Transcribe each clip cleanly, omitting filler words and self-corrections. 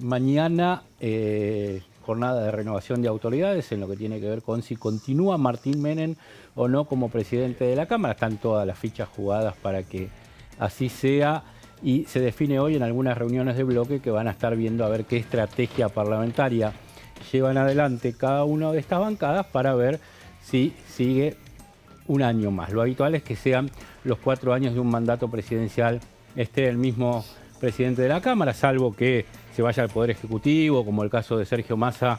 Mañana jornada de renovación de autoridades en lo que tiene que ver con si continúa Martín Menem o no como presidente de la Cámara. Están todas las fichas jugadas para que así sea y se define hoy en algunas reuniones de bloque que van a estar viendo a ver qué estrategia parlamentaria llevan adelante cada una de estas bancadas para ver si sigue un año más. Lo habitual es que sean los 4 años de un mandato presidencial esté el mismo presidente de la Cámara, salvo que se vaya al Poder Ejecutivo, como el caso de Sergio Massa,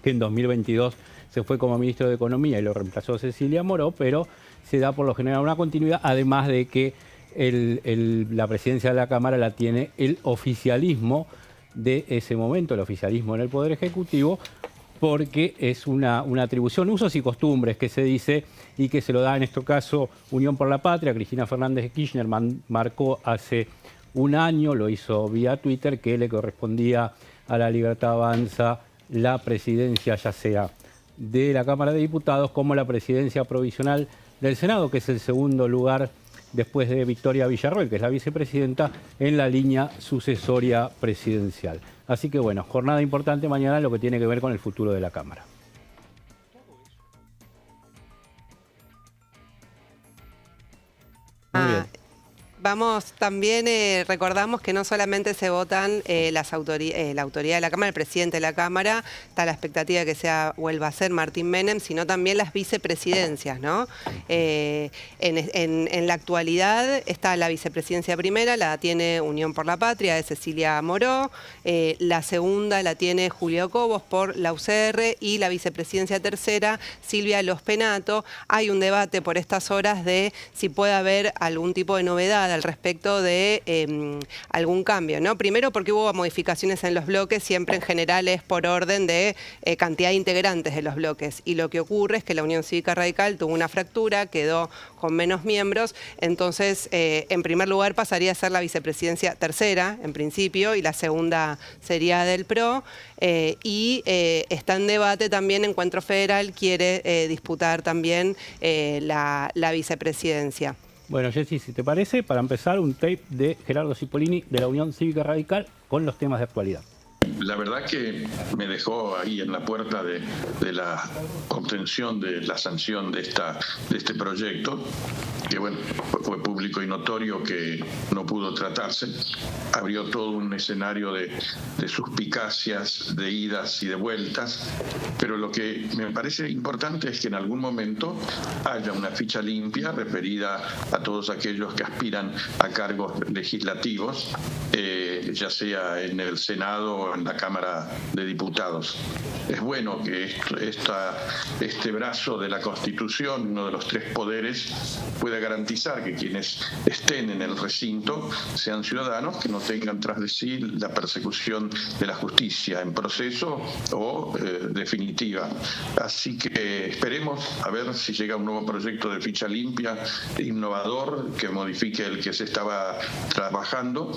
que en 2022 se fue como ministro de Economía y lo reemplazó Cecilia Moró, pero se da por lo general una continuidad, además de que la presidencia de la Cámara la tiene el oficialismo de ese momento, el oficialismo en el Poder Ejecutivo, porque es una atribución, usos y costumbres que se dice y que se lo da en este caso Unión por la Patria. Cristina Fernández de Kirchner marcó hace un año, lo hizo vía Twitter, que le correspondía a la Libertad Avanza la presidencia ya sea de la Cámara de Diputados como la presidencia provisional del Senado, que es el segundo lugar después de Victoria Villarroel, que es la vicepresidenta, en la línea sucesoria presidencial. Así que bueno, jornada importante mañana en lo que tiene que ver con el futuro de la Cámara. Muy bien. Vamos, también recordamos que no solamente se votan la autoridad de la Cámara, el presidente de la Cámara, está la expectativa de que vuelva a ser Martín Menem, sino también las vicepresidencias, ¿no? En la actualidad está la vicepresidencia primera, la tiene Unión por la Patria, de Cecilia Moró, la segunda la tiene Julio Cobos por la UCR y la vicepresidencia tercera, Silvia Lospenato. Hay un debate por estas horas de si puede haber algún tipo de novedad al respecto de algún cambio, ¿no? Primero porque hubo modificaciones en los bloques, siempre en general es por orden de cantidad de integrantes de los bloques. Y lo que ocurre es que la Unión Cívica Radical tuvo una fractura, quedó con menos miembros, entonces en primer lugar pasaría a ser la vicepresidencia tercera, en principio, y la segunda sería del PRO, y está en debate también, Encuentro Federal quiere disputar también la vicepresidencia. Bueno, Jessy, si te parece, para empezar, un tape de Gerardo Cipollini de la Unión Cívica Radical con los temas de actualidad. La verdad que me dejó ahí en la puerta de la obtención de la sanción de este proyecto, que bueno, fue público y notorio que no pudo tratarse. Abrió todo un escenario de suspicacias, de idas y de vueltas, pero lo que me parece importante es que en algún momento haya una ficha limpia referida a todos aquellos que aspiran a cargos legislativos, ya sea en el Senado o en la Cámara de Diputados. Es bueno que este brazo de la Constitución, uno de los 3 poderes, pueda garantizar que quienes estén en el recinto sean ciudadanos que no tengan tras de sí la persecución de la justicia en proceso o definitiva. Así que esperemos a ver si llega un nuevo proyecto de ficha limpia, innovador, que modifique el que se estaba trabajando,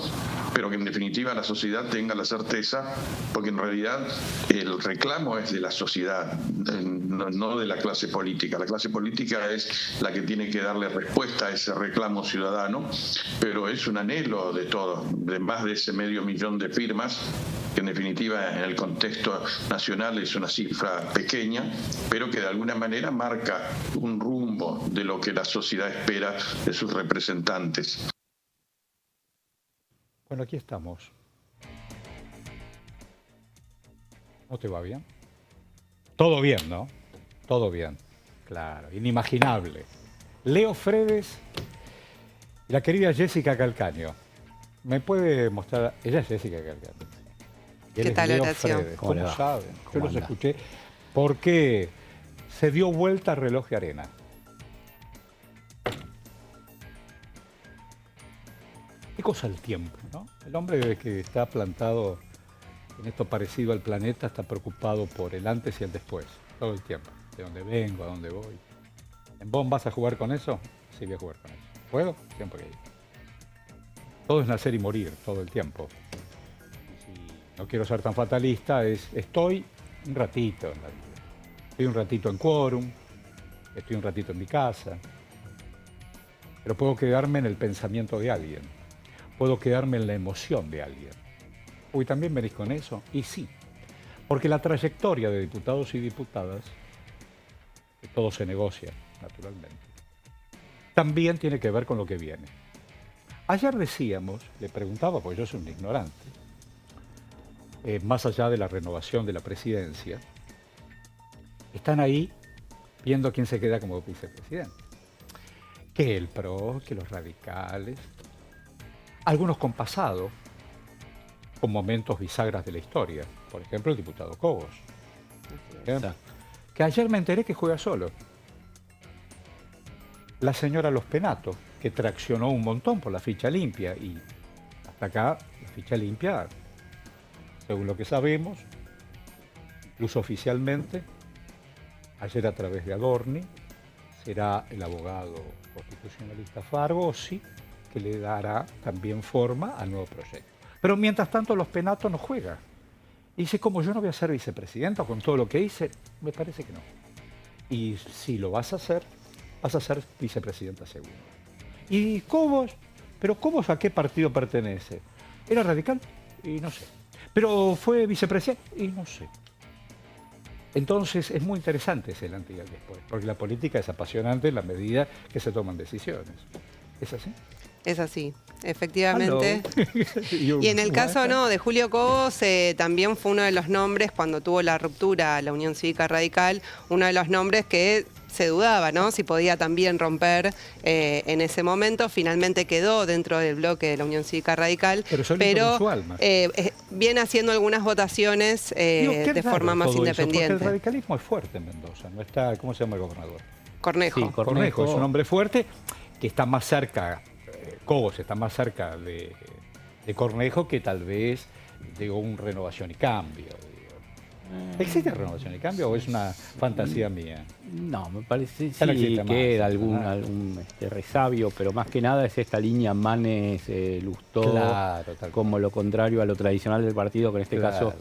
pero que en definitiva la sociedad tenga la certeza, porque en realidad el reclamo es de la sociedad, no de la clase política. La clase política es la que tiene que darle respuesta a ese reclamo ciudadano, pero es un anhelo de todos, de más de ese 500.000 de firmas, que en definitiva en el contexto nacional es una cifra pequeña, pero que de alguna manera marca un rumbo de lo que la sociedad espera de sus representantes. Bueno, aquí estamos. ¿No te va bien? Todo bien, ¿no? Todo bien. Claro, inimaginable. Leo Fredes y la querida Jessica Calcaño. ¿Me puede mostrar? Ella es Jessica Calcaño. ¿Qué tal la oración? ¿Cómo saben? Yo los escuché porque se dio vuelta al reloj de arena. Qué cosa el tiempo, ¿no? El hombre que está plantado en esto parecido al planeta está preocupado por el antes y el después, todo el tiempo. De dónde vengo, a dónde voy. ¿En vos vas a jugar con eso? Sí, voy a jugar con eso. ¿Puedo? Tiempo que ir. Todo es nacer y morir, todo el tiempo. Y si no quiero ser tan fatalista, estoy un ratito en la vida. Estoy un ratito en quórum, estoy un ratito en mi casa, pero puedo quedarme en el pensamiento de alguien. Puedo quedarme en la emoción de alguien. Uy, ¿también venís con eso? Y sí, porque la trayectoria de diputados y diputadas, que todo se negocia, naturalmente, también tiene que ver con lo que viene. Ayer decíamos, le preguntaba, porque yo soy un ignorante, más allá de la renovación de la presidencia, están ahí viendo quién se queda como vicepresidente. Que el PRO, que los radicales, algunos con pasado, con momentos bisagras de la historia. Por ejemplo, el diputado Cobos. Que ayer me enteré que juega solo. La señora Los Penato, que traccionó un montón por la ficha limpia. Y hasta acá, la ficha limpia, según lo que sabemos, incluso oficialmente, ayer a través de Adorni, será el abogado constitucionalista Fargosi, que le dará también forma al nuevo proyecto. Pero mientras tanto Los Penato no juega. Y dice, como yo no voy a ser vicepresidenta con todo lo que hice, me parece que no. Y si lo vas a ser vicepresidenta seguro. Y Cobos, pero Cobos ¿a qué partido pertenece? ¿Era radical? Y no sé. Pero fue vicepresidente y no sé. Entonces es muy interesante ese el antes y el después, porque la política es apasionante en la medida que se toman decisiones. ¿Es así? Es así, efectivamente. Y Y en el caso de Julio Cobos, también fue uno de los nombres, cuando tuvo la ruptura la Unión Cívica Radical, uno de los nombres que se dudaba, ¿no?, si podía también romper en ese momento. Finalmente quedó dentro del bloque de la Unión Cívica Radical, pero viene haciendo algunas votaciones de forma más independiente. Porque el radicalismo es fuerte en Mendoza, ¿no? Está, ¿cómo se llama el gobernador? Cornejo. Sí, Cornejo es un hombre fuerte que está más cerca, Cobos está más cerca de Cornejo que tal vez de un Renovación y Cambio. ¿Existe Renovación y Cambio o es una fantasía mía? No, me parece Ya no existe sí que más, algún resabio, pero más que nada es esta línea Manes, Lustó, Claro, tal como lo contrario a lo tradicional del partido, que en este Claro. caso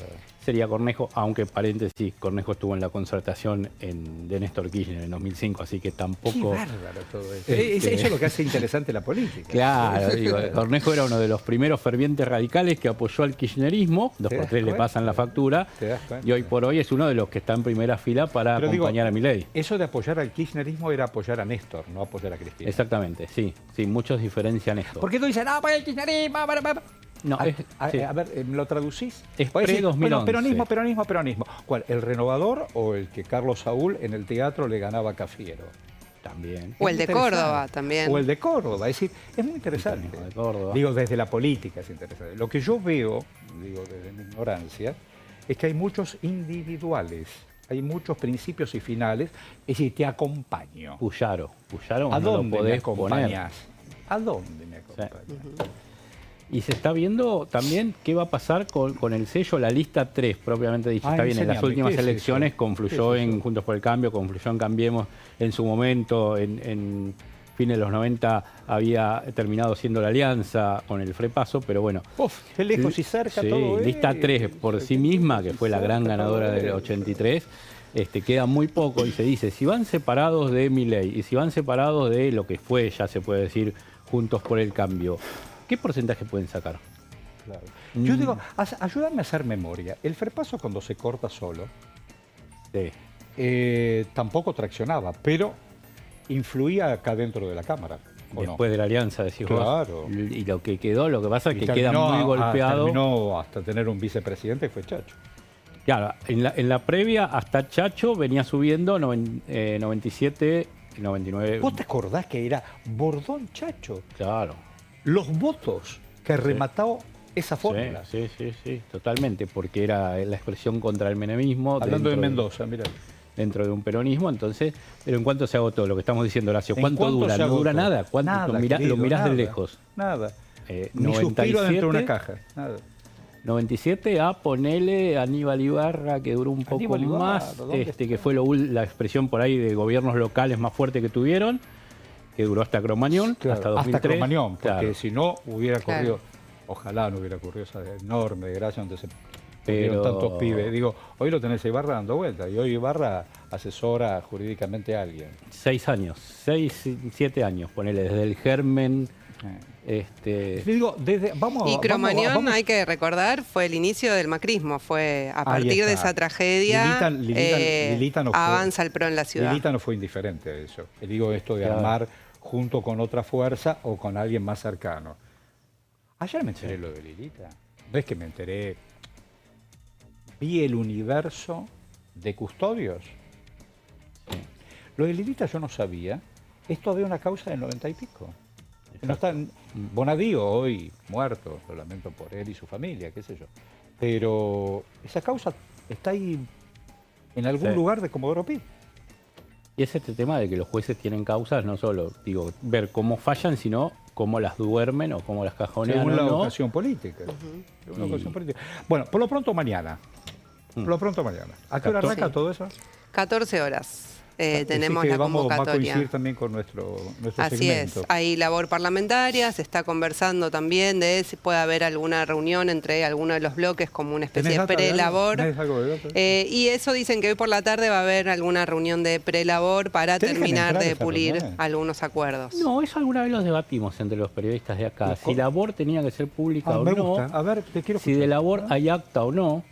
sería Cornejo, aunque paréntesis, Cornejo estuvo en la concertación de Néstor Kirchner en 2005, así que Qué tampoco... bárbaro todo eso. Eso es lo que hace interesante la política. Claro, digo, Cornejo era uno de los primeros fervientes radicales que apoyó al kirchnerismo, 2x3 le pasan la factura, ¿Te das cuenta? y hoy por hoy es uno de los que está en primera fila para Pero acompañar a Milei. Eso de apoyar al kirchnerismo era apoyar a Néstor, no apoyar a Cristina. Exactamente, sí, muchos diferencian esto. Porque tú dices, no, pues el kirchnerismo... No, a ver, ¿me lo traducís? Es Podés decir, pre-2011. bueno, peronismo. ¿Cuál? ¿El renovador o el que Carlos Saúl en el teatro le ganaba a Cafiero? También. O el de Interesante. Córdoba también. O el de Córdoba, es decir, es muy interesante. El de Córdoba. Digo, desde la política es interesante. Lo que yo veo, digo, desde mi ignorancia, es que hay muchos individuales, hay muchos principios y finales, es decir, te acompaño. Puyaro ¿A no lo dónde me podés poner. acompañas? ¿A dónde me acompañas? Y se está viendo también qué va a pasar con el sello, la lista 3, propiamente dicha. Está bien, en las enséñame, últimas ¿qué es elecciones eso? confluyó ¿Qué es en eso? Juntos por el Cambio, confluyó en Cambiemos en su momento, en fines de los 90 había terminado siendo la alianza con el Frepaso, pero bueno. Uf, qué lejos y cerca Sí, todo es. lista 3 por sí misma, que fue la gran ganadora del 83, queda muy poco y se dice, si van separados de Milei y si van separados de lo que fue, ya se puede decir, Juntos por el Cambio, ¿qué porcentaje pueden sacar? Claro. Yo digo, ayúdame a hacer memoria. El Frepaso cuando se corta solo, Sí. tampoco traccionaba, pero influía acá dentro de la Cámara. ¿o Después no? de la alianza, decís Claro. vos. Y lo que quedó, lo que pasa es Y que queda terminó muy golpeado. terminó hasta tener un vicepresidente que fue Chacho. Claro, en la previa hasta Chacho venía subiendo 97, 99. ¿Vos te acordás que era Bordón Chacho? Claro. Los votos que remató esa fórmula. Sí, totalmente, porque era la expresión contra el menemismo. Hablando de dentro Mendoza, mirá. dentro de un peronismo, entonces, pero ¿en cuánto se agotó? Lo que estamos diciendo, Horacio, ¿En ¿cuánto cuánto dura? se ¿No dura agotó? nada? ¿Cuánto? Nada, lo querido, mirás de nada, lejos. Nada. Ni suspiro dentro de una caja. Nada. 97 a ponele Aníbal Ibarra, que duró un poco Aníbal Ibarra, más, ¿dónde está? que fue la expresión por ahí de gobiernos locales más fuerte que tuvieron, que duró hasta Cromañón, Claro, hasta 2003. hasta Cromañón, porque Claro. si no hubiera Claro. corrido, ojalá no hubiera ocurrido esa enorme desgracia donde se Pero- perdieron tantos pibes. Digo, hoy lo tenés a Ibarra dando vueltas y hoy Ibarra asesora jurídicamente a alguien. 6 años, 6, 7 años, ponele, desde el germen Te digo, Y Cromañón, hay que recordar, fue el inicio del macrismo. Fue a partir de esa tragedia Lilita no avanza el PRO en la ciudad. Lilita no fue indiferente a eso. Te digo esto de armar junto con otra fuerza o con alguien más cercano. Ayer me enteré lo de Lilita. No es que me enteré. Vi el universo de custodios. Lo de Lilita yo no sabía. Esto había una causa del 90 y pico. No está Bonadío hoy muerto, lo lamento por él y su familia, qué sé yo. Pero esa causa está ahí en algún lugar de Comodoro Pi. Y es este tema de que los jueces tienen causas, no solo ver cómo fallan, sino cómo las duermen o cómo las cajonean. Según la ocasión política. Según la ocasión política. Bueno, por lo pronto mañana. ¿A qué hora arranca todo eso? 14 horas. Tenemos que la va a convocatoria. coincidir también con nuestro Así segmento. es, hay labor parlamentaria, se está conversando también de si puede haber alguna reunión entre alguno de los bloques como una especie de prelabor. Y eso dicen que hoy por la tarde va a haber alguna reunión de prelabor para terminar de pulir algunos acuerdos. No, eso alguna vez los debatimos entre los periodistas de acá. Si labor tenía que ser pública o no. A ver, te quiero si de labor hay acta o no.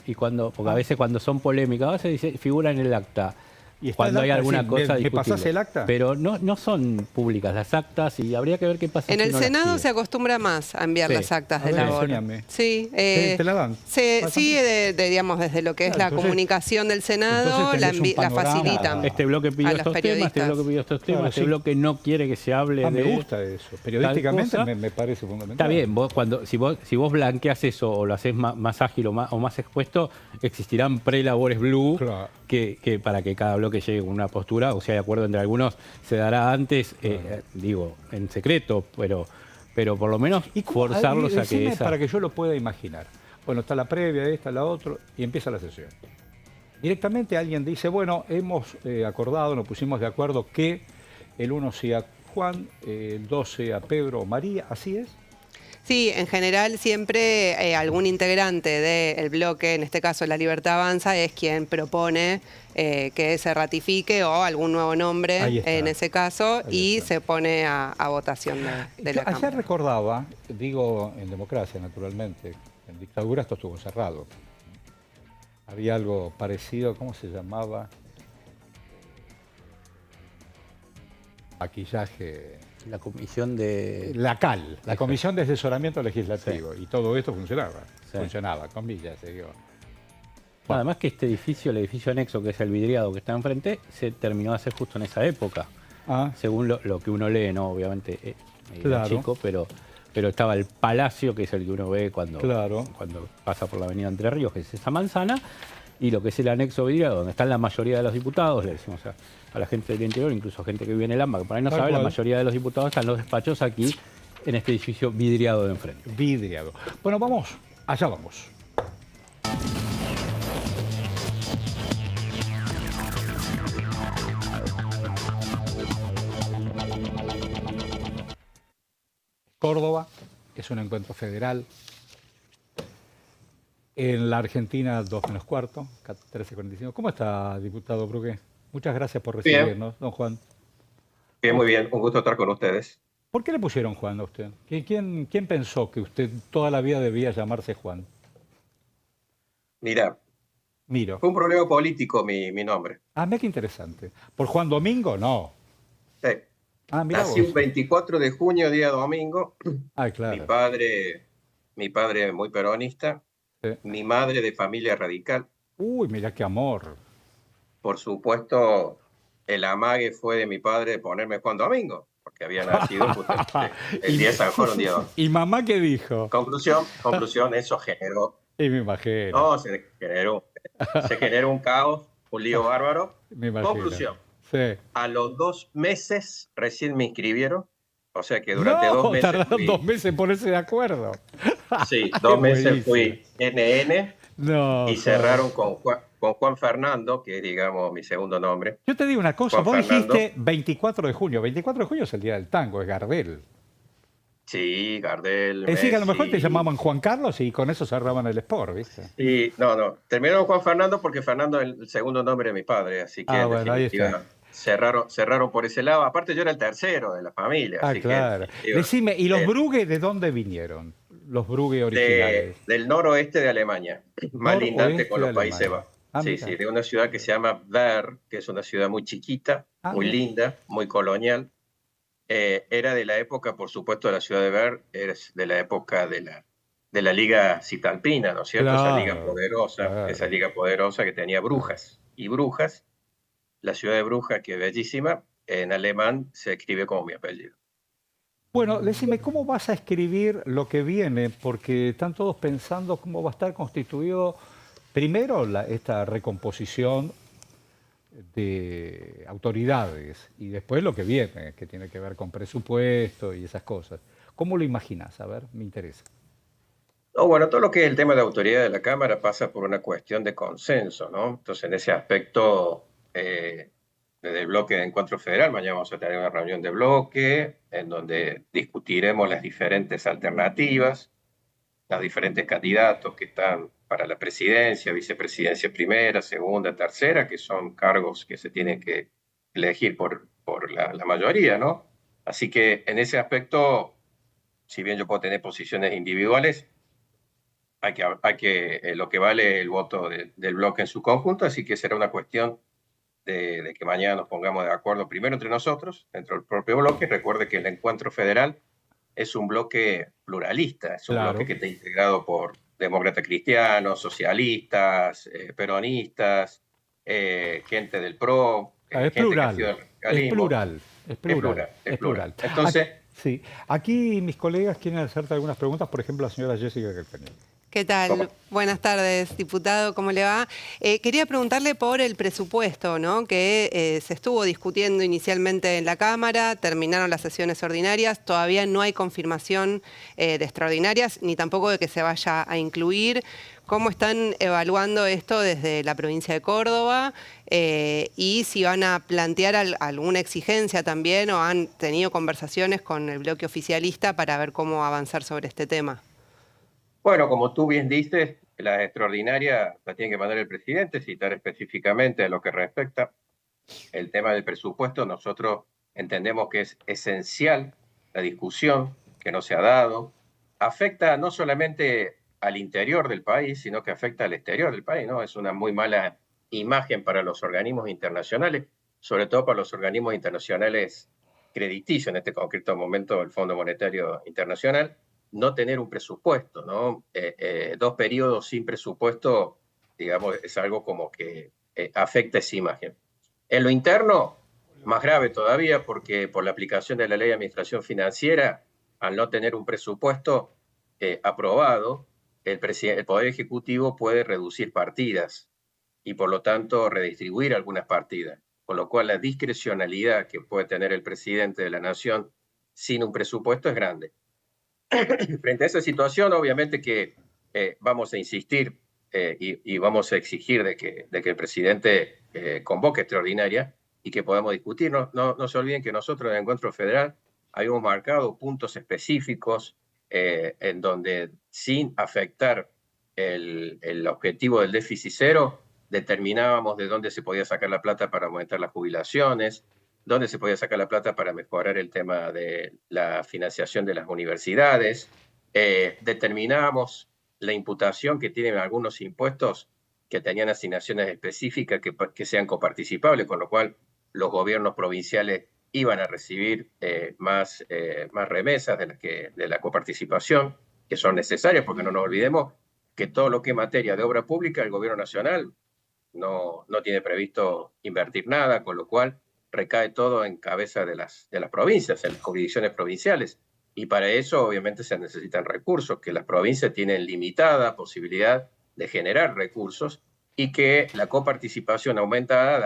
Y porque a veces cuando son polémicas, a veces dice, figura en el acta. Y cuando hay alguna cosa ¿me pasás el acta? Pero no son públicas las actas y habría que ver qué pasa. En el Senado se acostumbra más a enviar las actas de labor. Sí, ¿Te la dan? Sí, digamos, desde lo que es la comunicación del Senado, la facilitan. Este bloque pidió estos temas, este bloque pidió estos temas, este bloque no quiere que se hable de... Me gusta eso. Periodísticamente me parece fundamental. Está bien, si vos blanqueas eso o lo haces más ágil o más expuesto, existirán prelabores blue que para que cada bloque llegue con una postura, o sea, de acuerdo entre algunos, se dará antes, en secreto, pero por lo menos forzarlos a que para que yo lo pueda imaginar. Bueno, está la previa, esta, la otra, y empieza la sesión. Directamente alguien dice, bueno, hemos acordado, nos pusimos de acuerdo que el 1 sea Juan, el 2 sea Pedro o María, ¿así es? Sí, en general siempre algún integrante del bloque, en este caso La Libertad Avanza, es quien propone que se ratifique o algún nuevo nombre en ese caso y se pone a votación de la Cámara. Ayer recordaba, digo en democracia naturalmente, en dictadura esto estuvo cerrado. Había algo parecido, ¿cómo se llamaba? Maquillaje... La comisión de... La CAL, la Comisión de Asesoramiento Legislativo. Y todo esto funcionaba, comillas, se dio. Bueno. Además que este edificio, el edificio anexo, que es el vidriado que está enfrente, se terminó de hacer justo en esa época. Según lo que uno lee, ¿no? Obviamente era chico, pero estaba el palacio, que es el que uno ve cuando pasa por la avenida Entre Ríos, que es esa manzana, y lo que es el anexo vidriado, donde están la mayoría de los diputados, le decimos a la gente del interior, incluso a gente que vive en el AMBA, que por ahí no sabe, la mayoría de los diputados están los despachos aquí, en este edificio vidriado de enfrente. Vidriado. Bueno, allá vamos. Córdoba es un encuentro federal. En la Argentina, 2 menos cuarto, 13:45. ¿Cómo está, diputado Brugué? Muchas gracias por recibirnos, don Juan. Bien, muy bien. Un gusto estar con ustedes. ¿Por qué le pusieron Juan a usted? ¿Quién pensó que usted toda la vida debía llamarse Juan? Mira, fue un problema político mi nombre. Mira qué interesante. ¿Por Juan Domingo? No. Sí. Nací un 24 de junio, día domingo. Claro. Mi padre muy peronista. Mi madre de familia radical. Uy, mira qué amor. Por supuesto, el amague fue de mi padre de ponerme Juan Domingo, porque había nacido el día de San Juan, un día domingo. ¿Y mamá qué dijo? Conclusión, eso generó. Y me imagino. No, se generó un caos, un lío bárbaro. Me imagino. Conclusión. A los 2 meses recién me inscribieron. O sea que durante 2 meses... tardaron 2 meses en ponerse de acuerdo. Sí, 2 meses fui NN y cerraron con Juan Fernando, que es, digamos, mi segundo nombre. Yo te digo una cosa, vos dijiste 24 de junio. 24 de junio es el día del tango, es Gardel. Sí, Gardel. Es decir, que a lo mejor te llamaban Juan Carlos y con eso cerraban el Sport, ¿viste? Sí, no. Terminaron Juan Fernando porque Fernando es el segundo nombre de mi padre, así que bueno, ahí está. cerraron por ese lado. Aparte yo era el tercero de la familia. Ah, así claro. que, Decime, ¿y los Brugge de dónde vinieron? Los Brugge originales. del noroeste de Alemania, más lindante con los Países Bajos. Ah, Sí, mira. sí, de una ciudad que se llama Ver, que es una ciudad muy chiquita, muy mira. linda, muy colonial. Era de la época, por supuesto, de la ciudad de Ver, es de la época de la Liga Cisalpina, ¿no es cierto? Claro, Esa liga poderosa que tenía brujas y brujas. La ciudad de Brujas, que es bellísima, en alemán se escribe como mi apellido. Bueno, decime, ¿cómo vas a escribir lo que viene? Porque están todos pensando cómo va a estar constituido primero esta recomposición de autoridades y después lo que viene, que tiene que ver con presupuesto y esas cosas. ¿Cómo lo imaginas? A ver, me interesa. No, bueno, todo lo que es el tema de autoridad de la Cámara pasa por una cuestión de consenso, ¿no? Entonces, en ese aspecto, desde el bloque de Encuentro Federal, mañana vamos a tener una reunión de bloque en donde discutiremos las diferentes alternativas, los diferentes candidatos que están para la presidencia, vicepresidencia primera, segunda, tercera, que son cargos que se tienen que elegir por la mayoría, ¿no? Así que en ese aspecto, si bien yo puedo tener posiciones individuales, lo que vale el voto del bloque en su conjunto, así que será una cuestión de que mañana nos pongamos de acuerdo primero entre nosotros, dentro del propio bloque. Recuerde que el Encuentro Federal es un bloque pluralista, es un bloque que está integrado por demócratas cristianos, socialistas, peronistas, gente del PRO. Es plural, es plural, es plural, es plural. Entonces, sí. Aquí mis colegas quieren hacerte algunas preguntas, por ejemplo, la señora Jessica Calcaño. ¿Qué tal? ¿Cómo? Buenas tardes, diputado, ¿cómo le va? Quería preguntarle por el presupuesto, ¿no? Que se estuvo discutiendo inicialmente en la Cámara, terminaron las sesiones ordinarias, todavía no hay confirmación de extraordinarias, ni tampoco de que se vaya a incluir. ¿Cómo están evaluando esto desde la provincia de Córdoba? Y si van a plantear alguna exigencia también o han tenido conversaciones con el bloque oficialista para ver cómo avanzar sobre este tema. Bueno, como tú bien dices, la extraordinaria la tiene que mandar el presidente, citar específicamente a lo que respecta el tema del presupuesto. Nosotros entendemos que es esencial la discusión que no se ha dado. Afecta no solamente al interior del país, sino que afecta al exterior del país, ¿no? Es una muy mala imagen para los organismos internacionales, sobre todo para los organismos internacionales crediticios, en este concreto momento el Fondo Monetario Internacional, no tener un presupuesto, ¿no? 2 periodos sin presupuesto, digamos, es algo como que afecta esa imagen. En lo interno, más grave todavía, porque por la aplicación de la Ley de Administración Financiera, al no tener un presupuesto aprobado, el Poder Ejecutivo puede reducir partidas y, por lo tanto, redistribuir algunas partidas. Con lo cual, la discrecionalidad que puede tener el presidente de la Nación sin un presupuesto es grande. Frente a esa situación, obviamente que vamos a insistir y vamos a exigir de que el presidente convoque extraordinaria y que podamos discutir. No se olviden que nosotros en el Encuentro Federal habíamos marcado puntos específicos en donde, sin afectar el objetivo del déficit cero, determinábamos de dónde se podía sacar la plata para aumentar las jubilaciones, dónde se podía sacar la plata para mejorar el tema de la financiación de las universidades. Determinábamos la imputación que tienen algunos impuestos que tenían asignaciones específicas que sean coparticipables, con lo cual los gobiernos provinciales iban a recibir más remesas de la coparticipación, que son necesarias, porque no nos olvidemos que todo lo que es materia de obra pública, el gobierno nacional no tiene previsto invertir nada, con lo cual recae todo en cabeza de las provincias, en las jurisdicciones provinciales. Y para eso, obviamente, se necesitan recursos, que las provincias tienen limitada posibilidad de generar recursos y que la coparticipación aumentada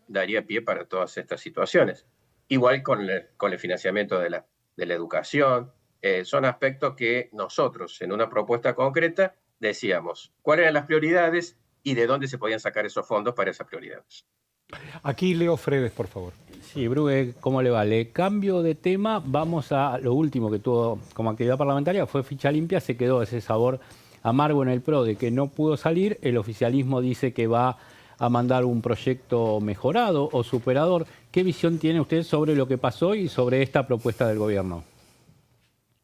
daría pie para todas estas situaciones. Igual con el financiamiento de la educación. Son aspectos que nosotros, en una propuesta concreta, decíamos cuáles eran las prioridades y de dónde se podían sacar esos fondos para esas prioridades. Aquí Leo Fredes, por favor. Sí, Brugge, ¿cómo le va? Le cambio de tema, vamos a lo último que tuvo como actividad parlamentaria, fue ficha limpia, se quedó ese sabor amargo en el PRO de que no pudo salir, el oficialismo dice que va a mandar un proyecto mejorado o superador. ¿Qué visión tiene usted sobre lo que pasó y sobre esta propuesta del gobierno?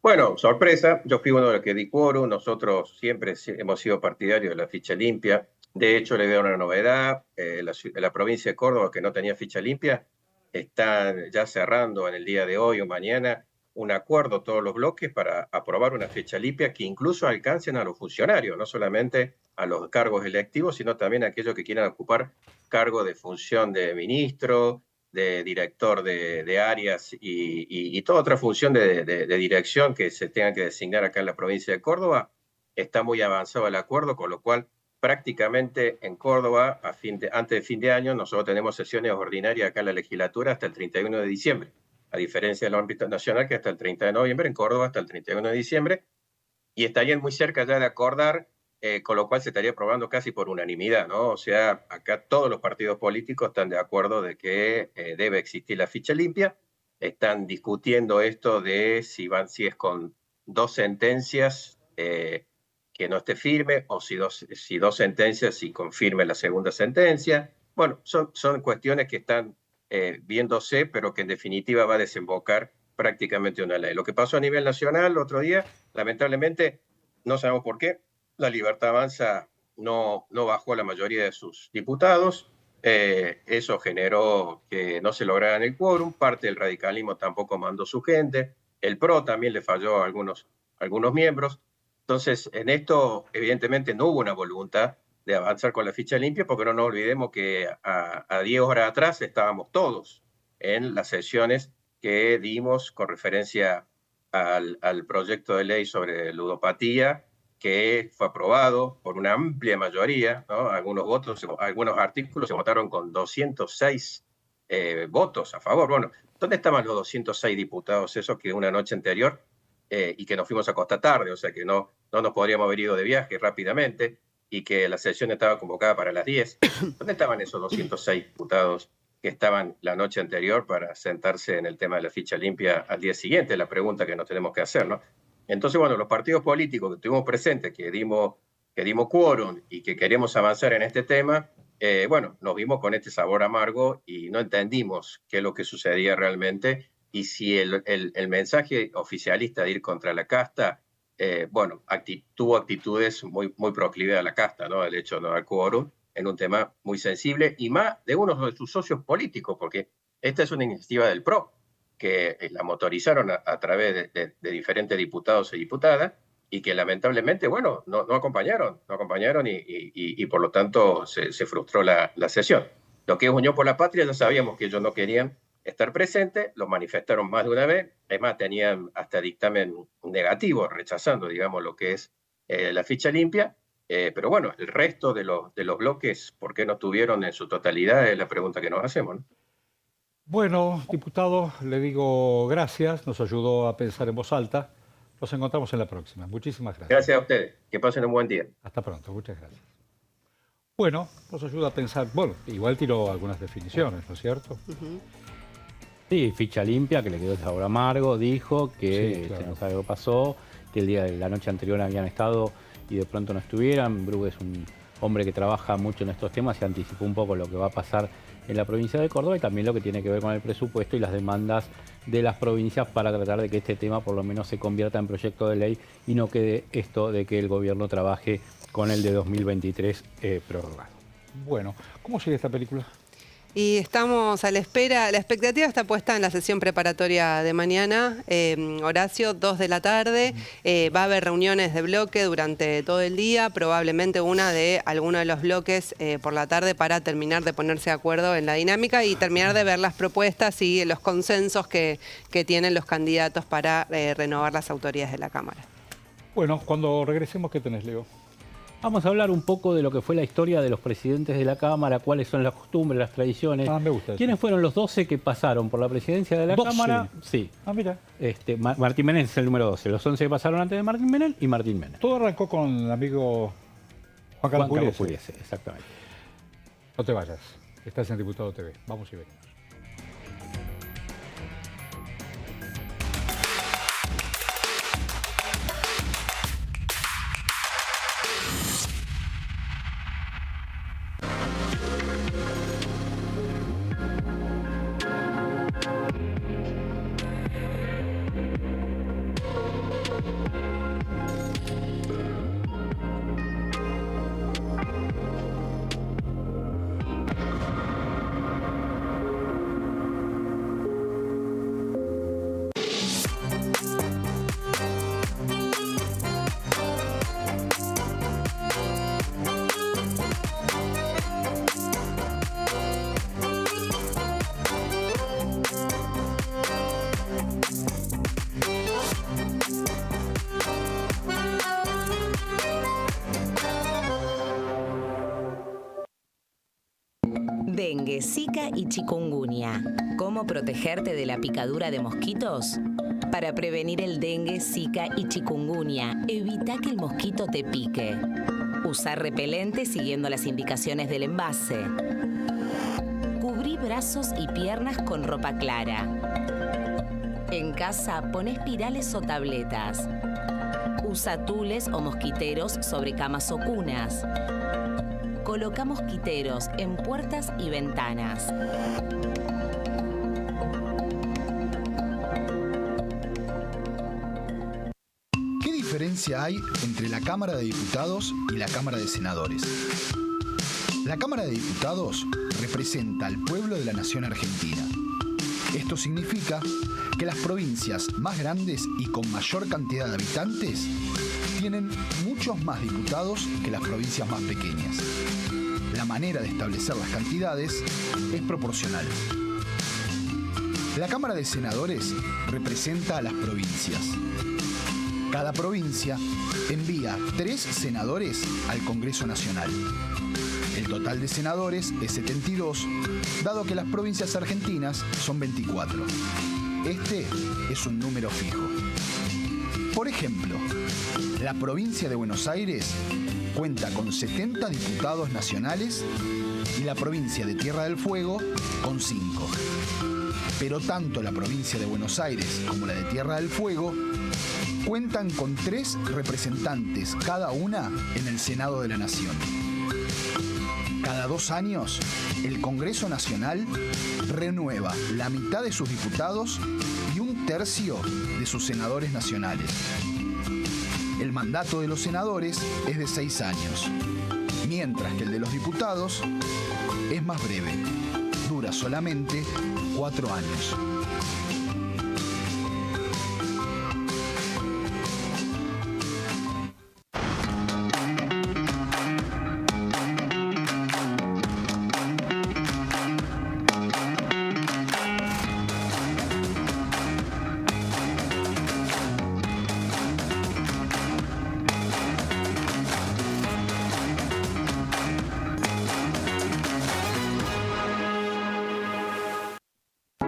Bueno, sorpresa, yo fui uno de los que di quórum, nosotros siempre hemos sido partidarios de la ficha limpia. De hecho, le veo una novedad, la provincia de Córdoba, que no tenía ficha limpia, está ya cerrando en el día de hoy o mañana un acuerdo todos los bloques para aprobar una ficha limpia que incluso alcancen a los funcionarios, no solamente a los cargos electivos, sino también a aquellos que quieran ocupar cargo de función de ministro, de director de áreas y toda otra función de dirección que se tenga que designar acá en la provincia de Córdoba. Está muy avanzado el acuerdo, con lo cual prácticamente en Córdoba, antes de fin de año, nosotros tenemos sesiones ordinarias acá en la legislatura hasta el 31 de diciembre, a diferencia del ámbito nacional que hasta el 30 de noviembre, en Córdoba hasta el 31 de diciembre, y estarían muy cerca ya de acordar, con lo cual se estaría aprobando casi por unanimidad, ¿no? O sea, acá todos los partidos políticos están de acuerdo de que debe existir la ficha limpia, están discutiendo esto de si es con 2 sentencias que no esté firme, o si dos sentencias y confirme la segunda sentencia. Bueno, son cuestiones que están viéndose, pero que en definitiva va a desembocar prácticamente una ley. Lo que pasó a nivel nacional el otro día, lamentablemente, no sabemos por qué, la Libertad Avanza no bajó la mayoría de sus diputados, eso generó que no se lograra el quórum, parte del radicalismo tampoco mandó su gente, el PRO también le falló a algunos miembros. Entonces, en esto, evidentemente, no hubo una voluntad de avanzar con la ficha limpia, porque no nos olvidemos que a 10 horas atrás estábamos todos en las sesiones que dimos con referencia al proyecto de ley sobre ludopatía, que fue aprobado por una amplia mayoría, ¿no? Algunos artículos se votaron con 206 votos a favor. Bueno, ¿dónde estaban los 206 diputados esos que una noche anterior y que nos fuimos a acostar tarde, o sea que no nos podríamos haber ido de viaje rápidamente y que la sesión estaba convocada para las 10? ¿Dónde estaban esos 206 diputados que estaban la noche anterior para sentarse en el tema de la ficha limpia al día siguiente? La pregunta que nos tenemos que hacer, ¿no? Entonces, bueno, los partidos políticos que estuvimos presentes, que dimos quórum y que queremos avanzar en este tema, bueno, nos vimos con este sabor amargo y no entendimos qué es lo que sucedía realmente y si el mensaje oficialista de ir contra la casta, bueno, tuvo actitudes muy proclives a la casta, ¿no? El hecho de no dar quórum en un tema muy sensible y más de uno de sus socios políticos, porque esta es una iniciativa del PRO, que la motorizaron a través de diferentes diputados y diputadas y que lamentablemente, bueno, no acompañaron y por lo tanto se frustró la sesión. Lo que es Unión por la Patria, ya sabíamos que ellos no querían estar presentes, lo manifestaron más de una vez, además tenían hasta dictamen negativo, rechazando, digamos, lo que es la ficha limpia, pero bueno, el resto de los bloques, ¿por qué no estuvieron en su totalidad? Es la pregunta que nos hacemos, ¿no? Bueno, diputado, le digo gracias, nos ayudó a pensar en voz alta. Nos encontramos en la próxima. Muchísimas gracias. Gracias a ustedes. Que pasen un buen día. Hasta pronto, muchas gracias. Bueno, nos ayuda a pensar, bueno, igual tiró algunas definiciones, ¿no es cierto? Sí, ficha limpia, que le quedó el sabor amargo, dijo que Sí, claro. no sabe lo que pasó, que el día de la noche anterior habían estado y de pronto no estuvieran. Brug es un hombre que trabaja mucho en estos temas y anticipó un poco lo que va a pasar en la provincia de Córdoba y también lo que tiene que ver con el presupuesto y las demandas de las provincias para tratar de que este tema por lo menos se convierta en proyecto de ley y no quede esto de que el gobierno trabaje con el de 2023 prorrogado. Bueno, ¿cómo sigue esta película? Y estamos a la espera, la expectativa está puesta en la sesión preparatoria de mañana, Horacio, 2 de la tarde, va a haber reuniones de bloque durante todo el día, probablemente una de alguno de los bloques por la tarde para terminar de ponerse de acuerdo en la dinámica y terminar de ver las propuestas y los consensos que tienen los candidatos para renovar las autoridades de la Cámara. Bueno, cuando regresemos, ¿qué tenés, Leo? Vamos a hablar un poco de lo que fue la historia de los presidentes de la Cámara, cuáles son las costumbres, las tradiciones. Ah, me gusta eso. ¿Quiénes fueron los 12 que pasaron por la presidencia de la 12. Cámara? Sí. Ah, mira. Martín Menem es el número 12. Los 11 que pasaron antes de Martín Menem y Martín Menem. Todo arrancó con el amigo Juan Carlos Pugliese. Pugliese, exactamente. No te vayas. Estás en Diputado TV. Vamos y venimos. Dengue, Zika y chikungunya. ¿Cómo protegerte de la picadura de mosquitos? Para prevenir el dengue, Zika y chikungunya, evita que el mosquito te pique. Usar repelente siguiendo las indicaciones del envase. Cubrí brazos y piernas con ropa clara. En casa, pon espirales o tabletas. Usa tules o mosquiteros sobre camas o cunas. Coloca mosquiteros en puertas y ventanas. ¿Qué diferencia hay entre la Cámara de Diputados y la Cámara de Senadores? La Cámara de Diputados representa al pueblo de la nación argentina. Esto significa que las provincias más grandes y con mayor cantidad de habitantes tienen muchos más diputados que las provincias más pequeñas. La manera de establecer las cantidades es proporcional. La Cámara de Senadores representa a las provincias. Cada provincia envía 3 senadores al Congreso Nacional. El total de senadores es 72, dado que las provincias argentinas son 24. Este es un número fijo. Por ejemplo, la provincia de Buenos Aires cuenta con 70 diputados nacionales y la provincia de Tierra del Fuego con 5. Pero tanto la provincia de Buenos Aires como la de Tierra del Fuego cuentan con 3 representantes cada una en el Senado de la Nación. Cada 2 años, el Congreso Nacional renueva la mitad de sus diputados y 1/3 de sus senadores nacionales. El mandato de los senadores es de 6 años, mientras que el de los diputados es más breve, dura solamente 4 años.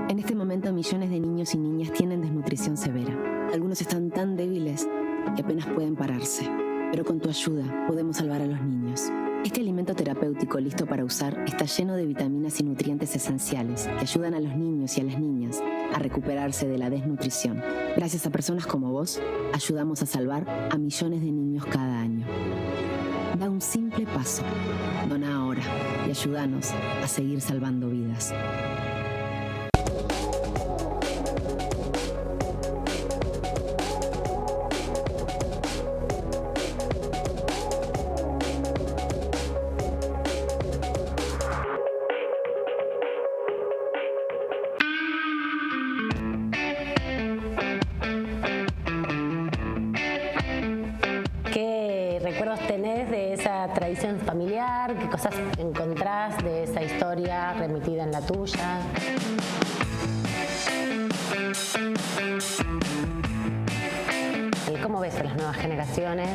En este momento, millones de niños y niñas tienen desnutrición severa. Algunos están tan débiles que apenas pueden pararse. Pero con tu ayuda podemos salvar a los niños. Este alimento terapéutico listo para usar está lleno de vitaminas y nutrientes esenciales que ayudan a los niños y a las niñas a recuperarse de la desnutrición. Gracias a personas como vos, ayudamos a salvar a millones de niños cada año. Da un simple paso. Dona ahora y ayúdanos a seguir salvando vidas. ¿Qué recuerdos tenés de esa tradición familiar? ¿Qué cosas encontrás de esa historia remitida en la tuya? ¿Cómo ves a las nuevas generaciones?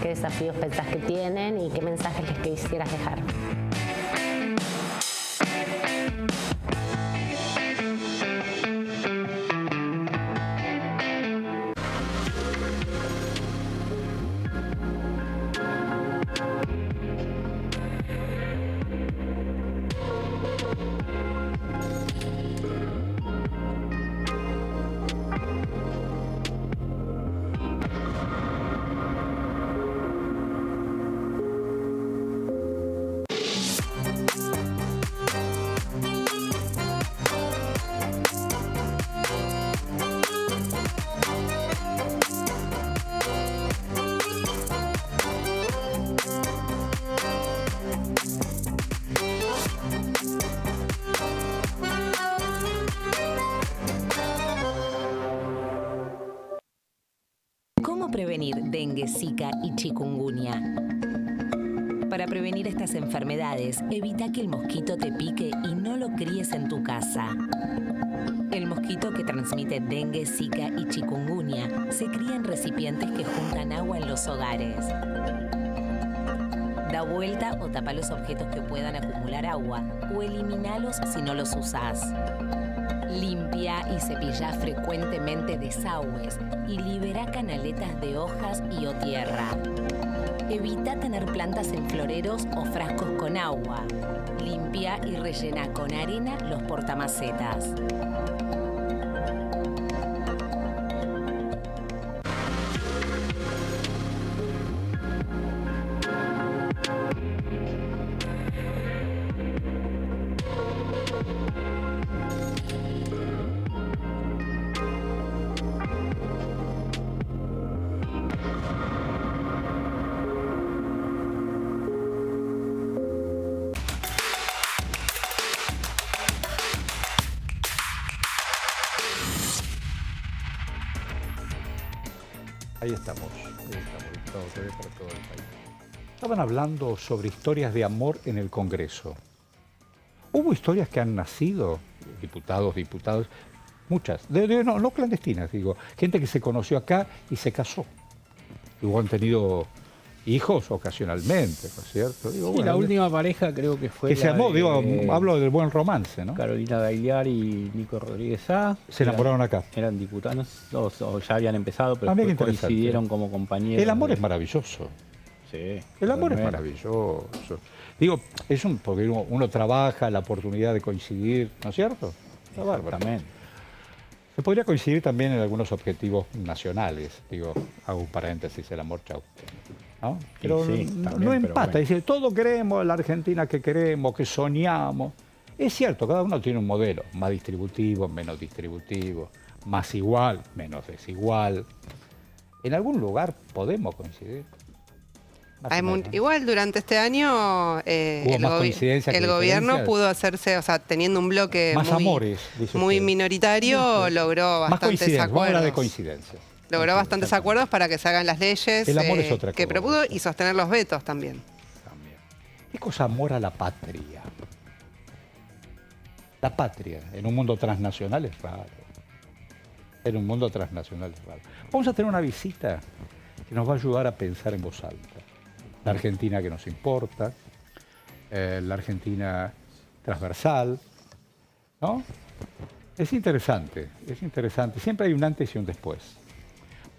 ¿Qué desafíos pensás que tienen y qué mensajes les quisieras dejar? ¿Cómo prevenir dengue, Zika y chikungunya? Para prevenir estas enfermedades, evita que el mosquito te pique y no lo críes en tu casa. El mosquito que transmite dengue, Zika y chikungunya se cría en recipientes que juntan agua en los hogares. Da vuelta o tapa los objetos que puedan acumular agua o eliminalos si no los usás. Limpia y cepilla frecuentemente desagües y libera canaletas de hojas y o tierra. Evita tener plantas en floreros o frascos con agua. Limpia y rellena con arena los portamacetas. Ahí estamos, diputado TV para todo el país. Estaban hablando sobre historias de amor en el Congreso. Hubo historias que han nacido, diputados, muchas, no clandestinas, digo, gente que se conoció acá y se casó. Luego han tenido hijos ocasionalmente, ¿no es cierto? Digo, Sí, bueno, la última pareja creo que fue que se la amó, de digo, hablo del buen romance, ¿no? Carolina Gagliar y Nico Rodríguez A. Se enamoraron acá. Eran diputados, o ya habían empezado, pero Mira qué después interesante. coincidieron como compañeros. El amor es maravilloso. Sí, El amor es totalmente. maravilloso. Digo, porque uno trabaja, la oportunidad de coincidir, ¿no es cierto? Está bárbaro. Exactamente. Se podría coincidir también en algunos objetivos nacionales. Digo, hago un paréntesis, el amor, chau. ¿No? Pero sí, no también, pero empata, bueno. dice, todo queremos la Argentina que queremos, que soñamos. Es cierto, cada uno tiene un modelo, más distributivo, menos distributivo, más igual, menos desigual. En algún lugar podemos coincidir. Más Hay o menos. igual durante este año Hubo más coincidencias que el gobierno diferencias. pudo hacerse, o sea, teniendo un bloque Más amores, dice muy usted. minoritario, logró Más bastantes coincidencias, vamos a hablar de acuerdos. coincidencias. Logró bastantes acuerdos para que se hagan las leyes El amor es otra que cosa. propuso y sostener los vetos también. También. ¿Qué cosa amor a la patria? La patria en un mundo transnacional es raro. En un mundo transnacional es raro. Vamos a tener una visita que nos va a ayudar a pensar en voz alta. La Argentina que nos importa, la Argentina transversal, ¿no? Es interesante, es interesante. Siempre hay un antes y un después.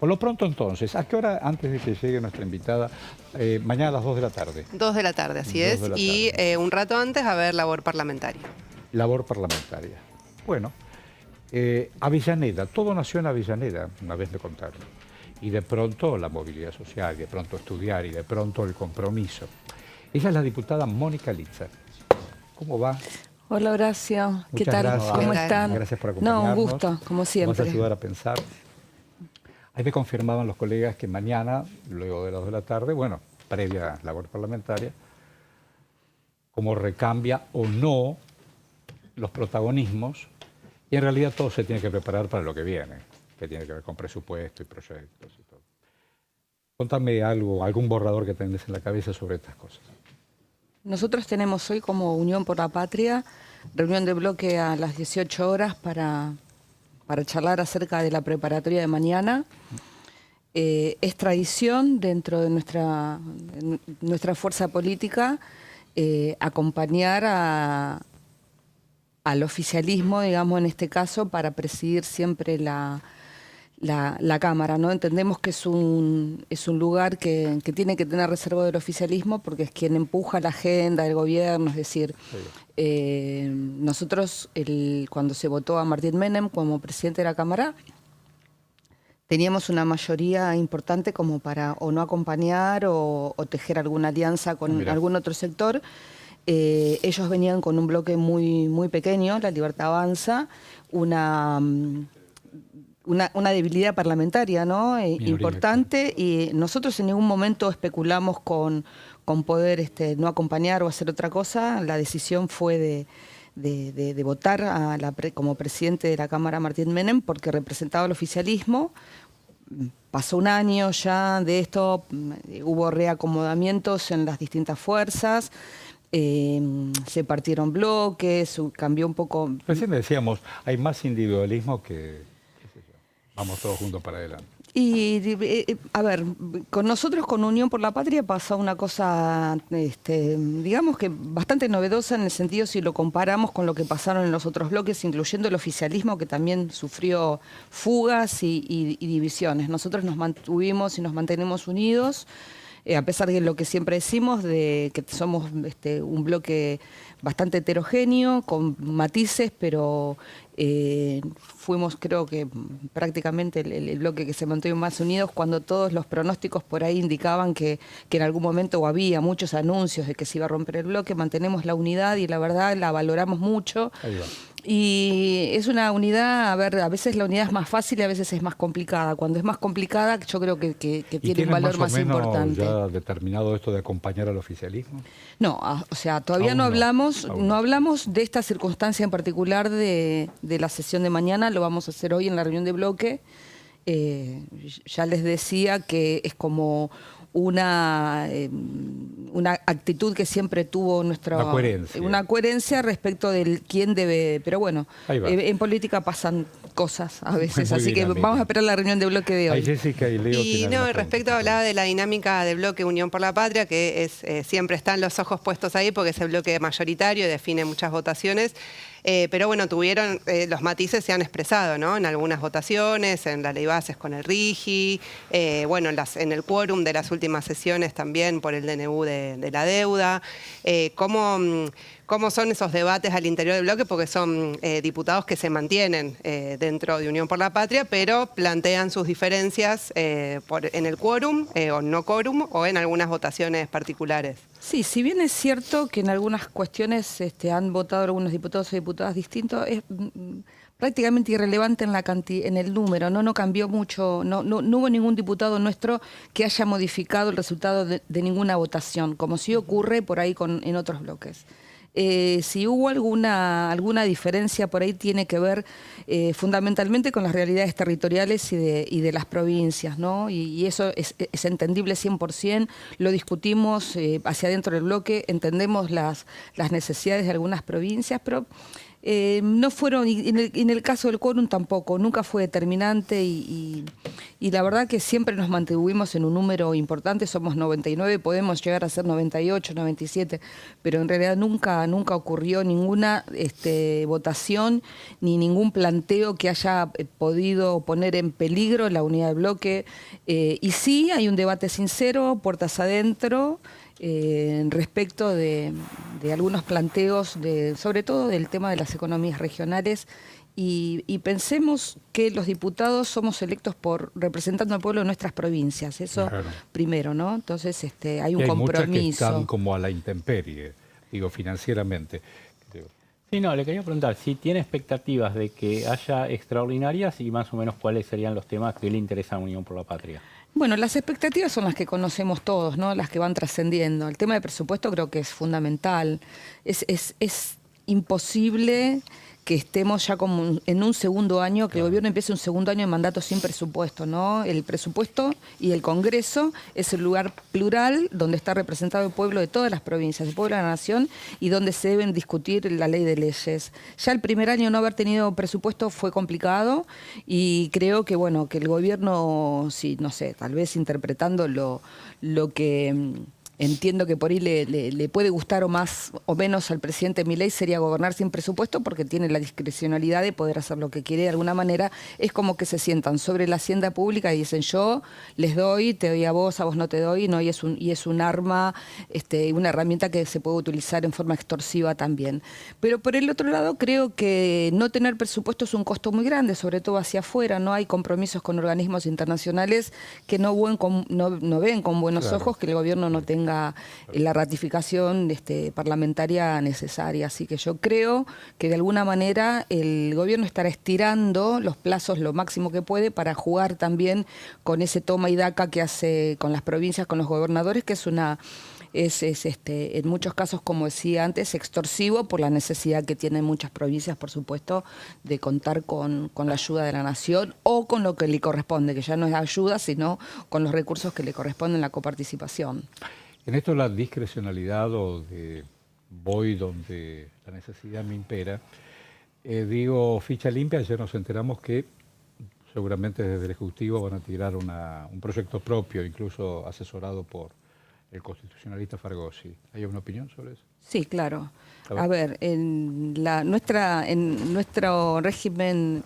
Por lo pronto entonces, ¿a qué hora antes de que llegue nuestra invitada? Mañana a las 2 de la tarde. 2 de la tarde, así 2 es. de la Y tarde. un rato antes a ver labor parlamentaria. Labor parlamentaria. Bueno, Avellaneda, todo nació en Avellaneda, una vez me contaron. Y de pronto la movilidad social, y de pronto estudiar, y de pronto el compromiso. Ella es la diputada Mónica Litza. ¿Cómo va? Hola Horacio, ¿qué Muchas tal? gracias. ¿Cómo ¿Qué tal? están? Gracias por No, acompañarnos. un gusto, como siempre. Vamos a ayudar a pensar. Ahí me confirmaban los colegas que mañana, luego de las 2 de la tarde, bueno, previa labor parlamentaria, cómo recambia o no los protagonismos, y en realidad todo se tiene que preparar para lo que viene, que tiene que ver con presupuesto y proyectos y todo. Contame algo, algún borrador que tenés en la cabeza sobre estas cosas. Nosotros tenemos hoy como Unión por la Patria reunión de bloque a las 18 horas para charlar acerca de la preparatoria de mañana. Es tradición dentro de nuestra fuerza política acompañar al oficialismo, digamos, en este caso, para presidir siempre la Cámara, ¿no? Entendemos que es un lugar que tiene que tener reserva del oficialismo porque es quien empuja la agenda del gobierno, es decir, nosotros cuando se votó a Martín Menem como presidente de la Cámara, teníamos una mayoría importante como para o no acompañar o tejer alguna alianza con algún otro sector. Ellos venían con un bloque muy, muy pequeño, La Libertad Avanza, una debilidad parlamentaria, ¿no? Importante, y nosotros en ningún momento especulamos con poder no acompañar o hacer otra cosa. La decisión fue de votar como presidente de la Cámara Martín Menem porque representaba al oficialismo. Pasó un año ya de esto, hubo reacomodamientos en las distintas fuerzas, se partieron bloques, cambió un poco. Recién decíamos, hay más individualismo que, qué sé yo, vamos todos juntos para adelante. A ver, con nosotros, con Unión por la Patria, pasó una cosa, digamos que bastante novedosa en el sentido si lo comparamos con lo que pasaron en los otros bloques, incluyendo el oficialismo, que también sufrió fugas y divisiones. Nosotros nos mantuvimos y nos mantenemos unidos, a pesar de lo que siempre decimos, de que somos un bloque bastante heterogéneo, con matices, pero fuimos, creo que prácticamente el bloque que se mantuvo más unidos cuando todos los pronósticos por ahí indicaban que en algún momento había muchos anuncios de que se iba a romper el bloque. Mantenemos la unidad y la verdad la valoramos mucho. Ahí va. Y es una unidad, a veces la unidad es más fácil y a veces es más complicada. Cuando es más complicada, yo creo que tiene un valor más importante. ¿Ya determinado esto de acompañar al oficialismo? No, o sea, todavía no hablamos de esta circunstancia en particular de la sesión de mañana, lo vamos a hacer hoy en la reunión de bloque. Ya les decía que es como una actitud que siempre tuvo una coherencia respecto del quién debe, pero bueno, en política pasan cosas a veces, así que vamos a esperar la reunión de bloque de hoy. Ahí Jessica y Leo. Y no, respecto hablaba de la dinámica de bloque Unión por la Patria, que es siempre están los ojos puestos ahí porque es el bloque mayoritario y define muchas votaciones. Pero bueno, tuvieron, los matices se han expresado, ¿no? En algunas votaciones, en la ley bases con el RIGI, bueno, en el quórum de las últimas sesiones también por el DNU de la deuda. ¿Cómo son esos debates al interior del bloque? Porque son diputados que se mantienen dentro de Unión por la Patria, pero plantean sus diferencias en el quórum o no quórum o en algunas votaciones particulares. Sí, si bien es cierto que en algunas cuestiones han votado algunos diputados o diputadas distintos, es prácticamente irrelevante en el número, no cambió mucho, no hubo ningún diputado nuestro que haya modificado el resultado de ninguna votación, como sí ocurre por ahí en otros bloques. Si hubo alguna diferencia por ahí tiene que ver fundamentalmente con las realidades territoriales y de las provincias, ¿no? Y eso es entendible 100%, lo discutimos hacia adentro del bloque, entendemos las necesidades de algunas provincias, pero no fueron, y en el caso del quórum tampoco, nunca fue determinante y la verdad que siempre nos mantuvimos en un número importante, somos 99, podemos llegar a ser 98, 97, pero en realidad nunca ocurrió ninguna votación ni ningún planteo que haya podido poner en peligro la unidad del bloque. Y sí, hay un debate sincero, puertas adentro, respecto de algunos planteos, sobre todo del tema de las economías regionales, y pensemos que los diputados somos electos representando al pueblo de nuestras provincias, eso claro. Primero, ¿no? Entonces hay un compromiso. Muchas que están como a la intemperie, digo, financieramente. Sí, no, le quería preguntar si tiene expectativas de que haya extraordinarias y más o menos cuáles serían los temas que le interesan a Unión por la Patria. Bueno, las expectativas son las que conocemos todos, ¿no? Las que van trascendiendo. El tema de presupuesto creo que es fundamental. Es imposible que estemos ya como en un segundo año, que el gobierno empiece un segundo año de mandato sin presupuesto, ¿no? El presupuesto y el Congreso es el lugar plural donde está representado el pueblo de todas las provincias, el pueblo de la nación, y donde se deben discutir la ley de leyes. Ya el primer año no haber tenido presupuesto fue complicado y creo que, bueno, que el gobierno, sí, no sé, tal vez interpretando lo que entiendo que por ahí le puede gustar o más o menos al presidente Milei sería gobernar sin presupuesto porque tiene la discrecionalidad de poder hacer lo que quiere de alguna manera. Es como que se sientan sobre la hacienda pública y dicen yo les doy, te doy a vos no te doy, ¿no? Y es un arma, una herramienta que se puede utilizar en forma extorsiva también. Pero por el otro lado creo que no tener presupuesto es un costo muy grande, sobre todo hacia afuera, ¿no? Hay compromisos con organismos internacionales que no ven con buenos ojos que el gobierno no tenga la ratificación parlamentaria necesaria. Así que yo creo que de alguna manera el gobierno estará estirando los plazos lo máximo que puede para jugar también con ese toma y daca que hace con las provincias, con los gobernadores, que es en muchos casos, como decía antes, extorsivo por la necesidad que tienen muchas provincias, por supuesto, de contar con la ayuda de la nación o con lo que le corresponde, que ya no es ayuda, sino con los recursos que le corresponden la coparticipación. En esto la discrecionalidad o de voy donde la necesidad me impera, digo ficha limpia, ayer nos enteramos que seguramente desde el Ejecutivo van a tirar un proyecto propio, incluso asesorado por el constitucionalista Fargosi. ¿Hay alguna opinión sobre eso? Sí, claro. A ver, en nuestro régimen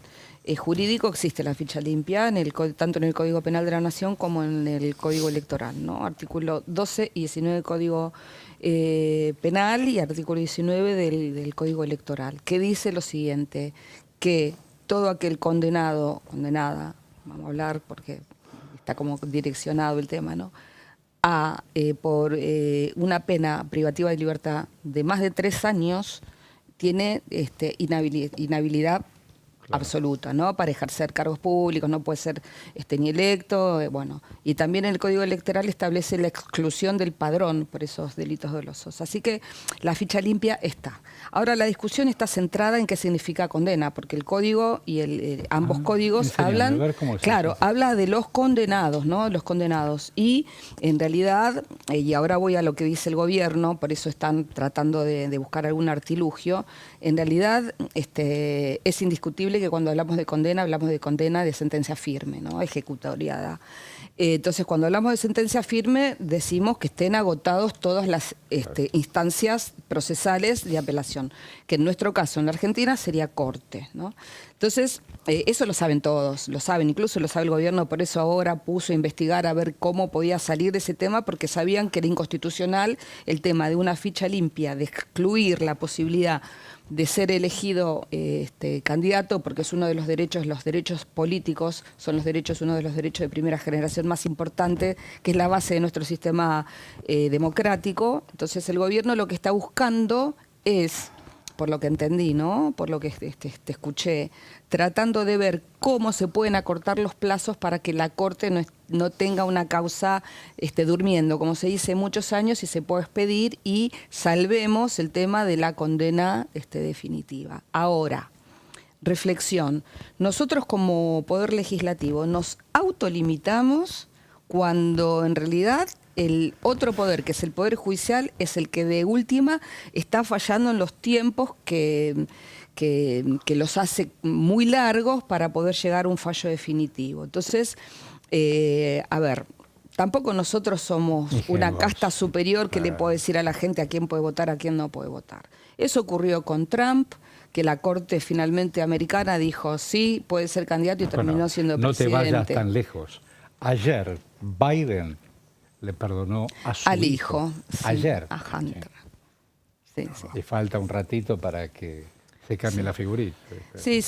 jurídico existe la ficha limpia, tanto en el Código Penal de la Nación como en el Código Electoral, ¿no? Artículo 12 y 19 del Código Penal y artículo 19 del Código Electoral, que dice lo siguiente, que todo aquel condenada, vamos a hablar porque está como direccionado el tema, ¿no? Por una pena privativa de libertad de más de 3 años, tiene inhabilidad absoluta, ¿no? Para ejercer cargos públicos, no puede ser ni electo, bueno. Y también el Código Electoral establece la exclusión del padrón por esos delitos dolosos. Así que la ficha limpia está. Ahora la discusión está centrada en qué significa condena, porque el código y ambos códigos hablan, claro, habla de los condenados, ¿no? Los condenados. Y en realidad, y ahora voy a lo que dice el gobierno, por eso están tratando de buscar algún artilugio, en realidad es indiscutible que cuando hablamos de condena de sentencia firme, ¿no? Ejecutoriada. Entonces, cuando hablamos de sentencia firme, decimos que estén agotados todas las instancias procesales de apelación, que en nuestro caso, en la Argentina, sería corte, ¿no? Entonces, eso lo saben todos, lo saben, incluso lo sabe el gobierno, por eso ahora puso a investigar a ver cómo podía salir de ese tema, porque sabían que era inconstitucional el tema de una ficha limpia, de excluir la posibilidad de ser elegido candidato, porque es uno de los derechos políticos, son uno de los derechos de primera generación más importante, que es la base de nuestro sistema democrático. Entonces el gobierno lo que está buscando es, por lo que entendí, ¿no? Por lo que te escuché, tratando de ver cómo se pueden acortar los plazos para que la Corte no tenga una causa durmiendo, como se dice, muchos años, y se pueda expedir y salvemos el tema de la condena definitiva. Ahora, reflexión. Nosotros como Poder Legislativo nos autolimitamos cuando en realidad el otro poder, que es el Poder Judicial, es el que de última está fallando en los tiempos que los hace muy largos para poder llegar a un fallo definitivo. Entonces, a ver, tampoco nosotros somos una casta superior que le puede decir a la gente a quién puede votar, a quién no puede votar. Eso ocurrió con Trump, que la Corte finalmente americana dijo sí, puede ser candidato y terminó siendo presidente. No te vayas tan lejos. Ayer Biden le perdonó a su hijo. Sí, ayer. A Hunter. Sí. Y falta un ratito para que se cambie la figurita. Sí.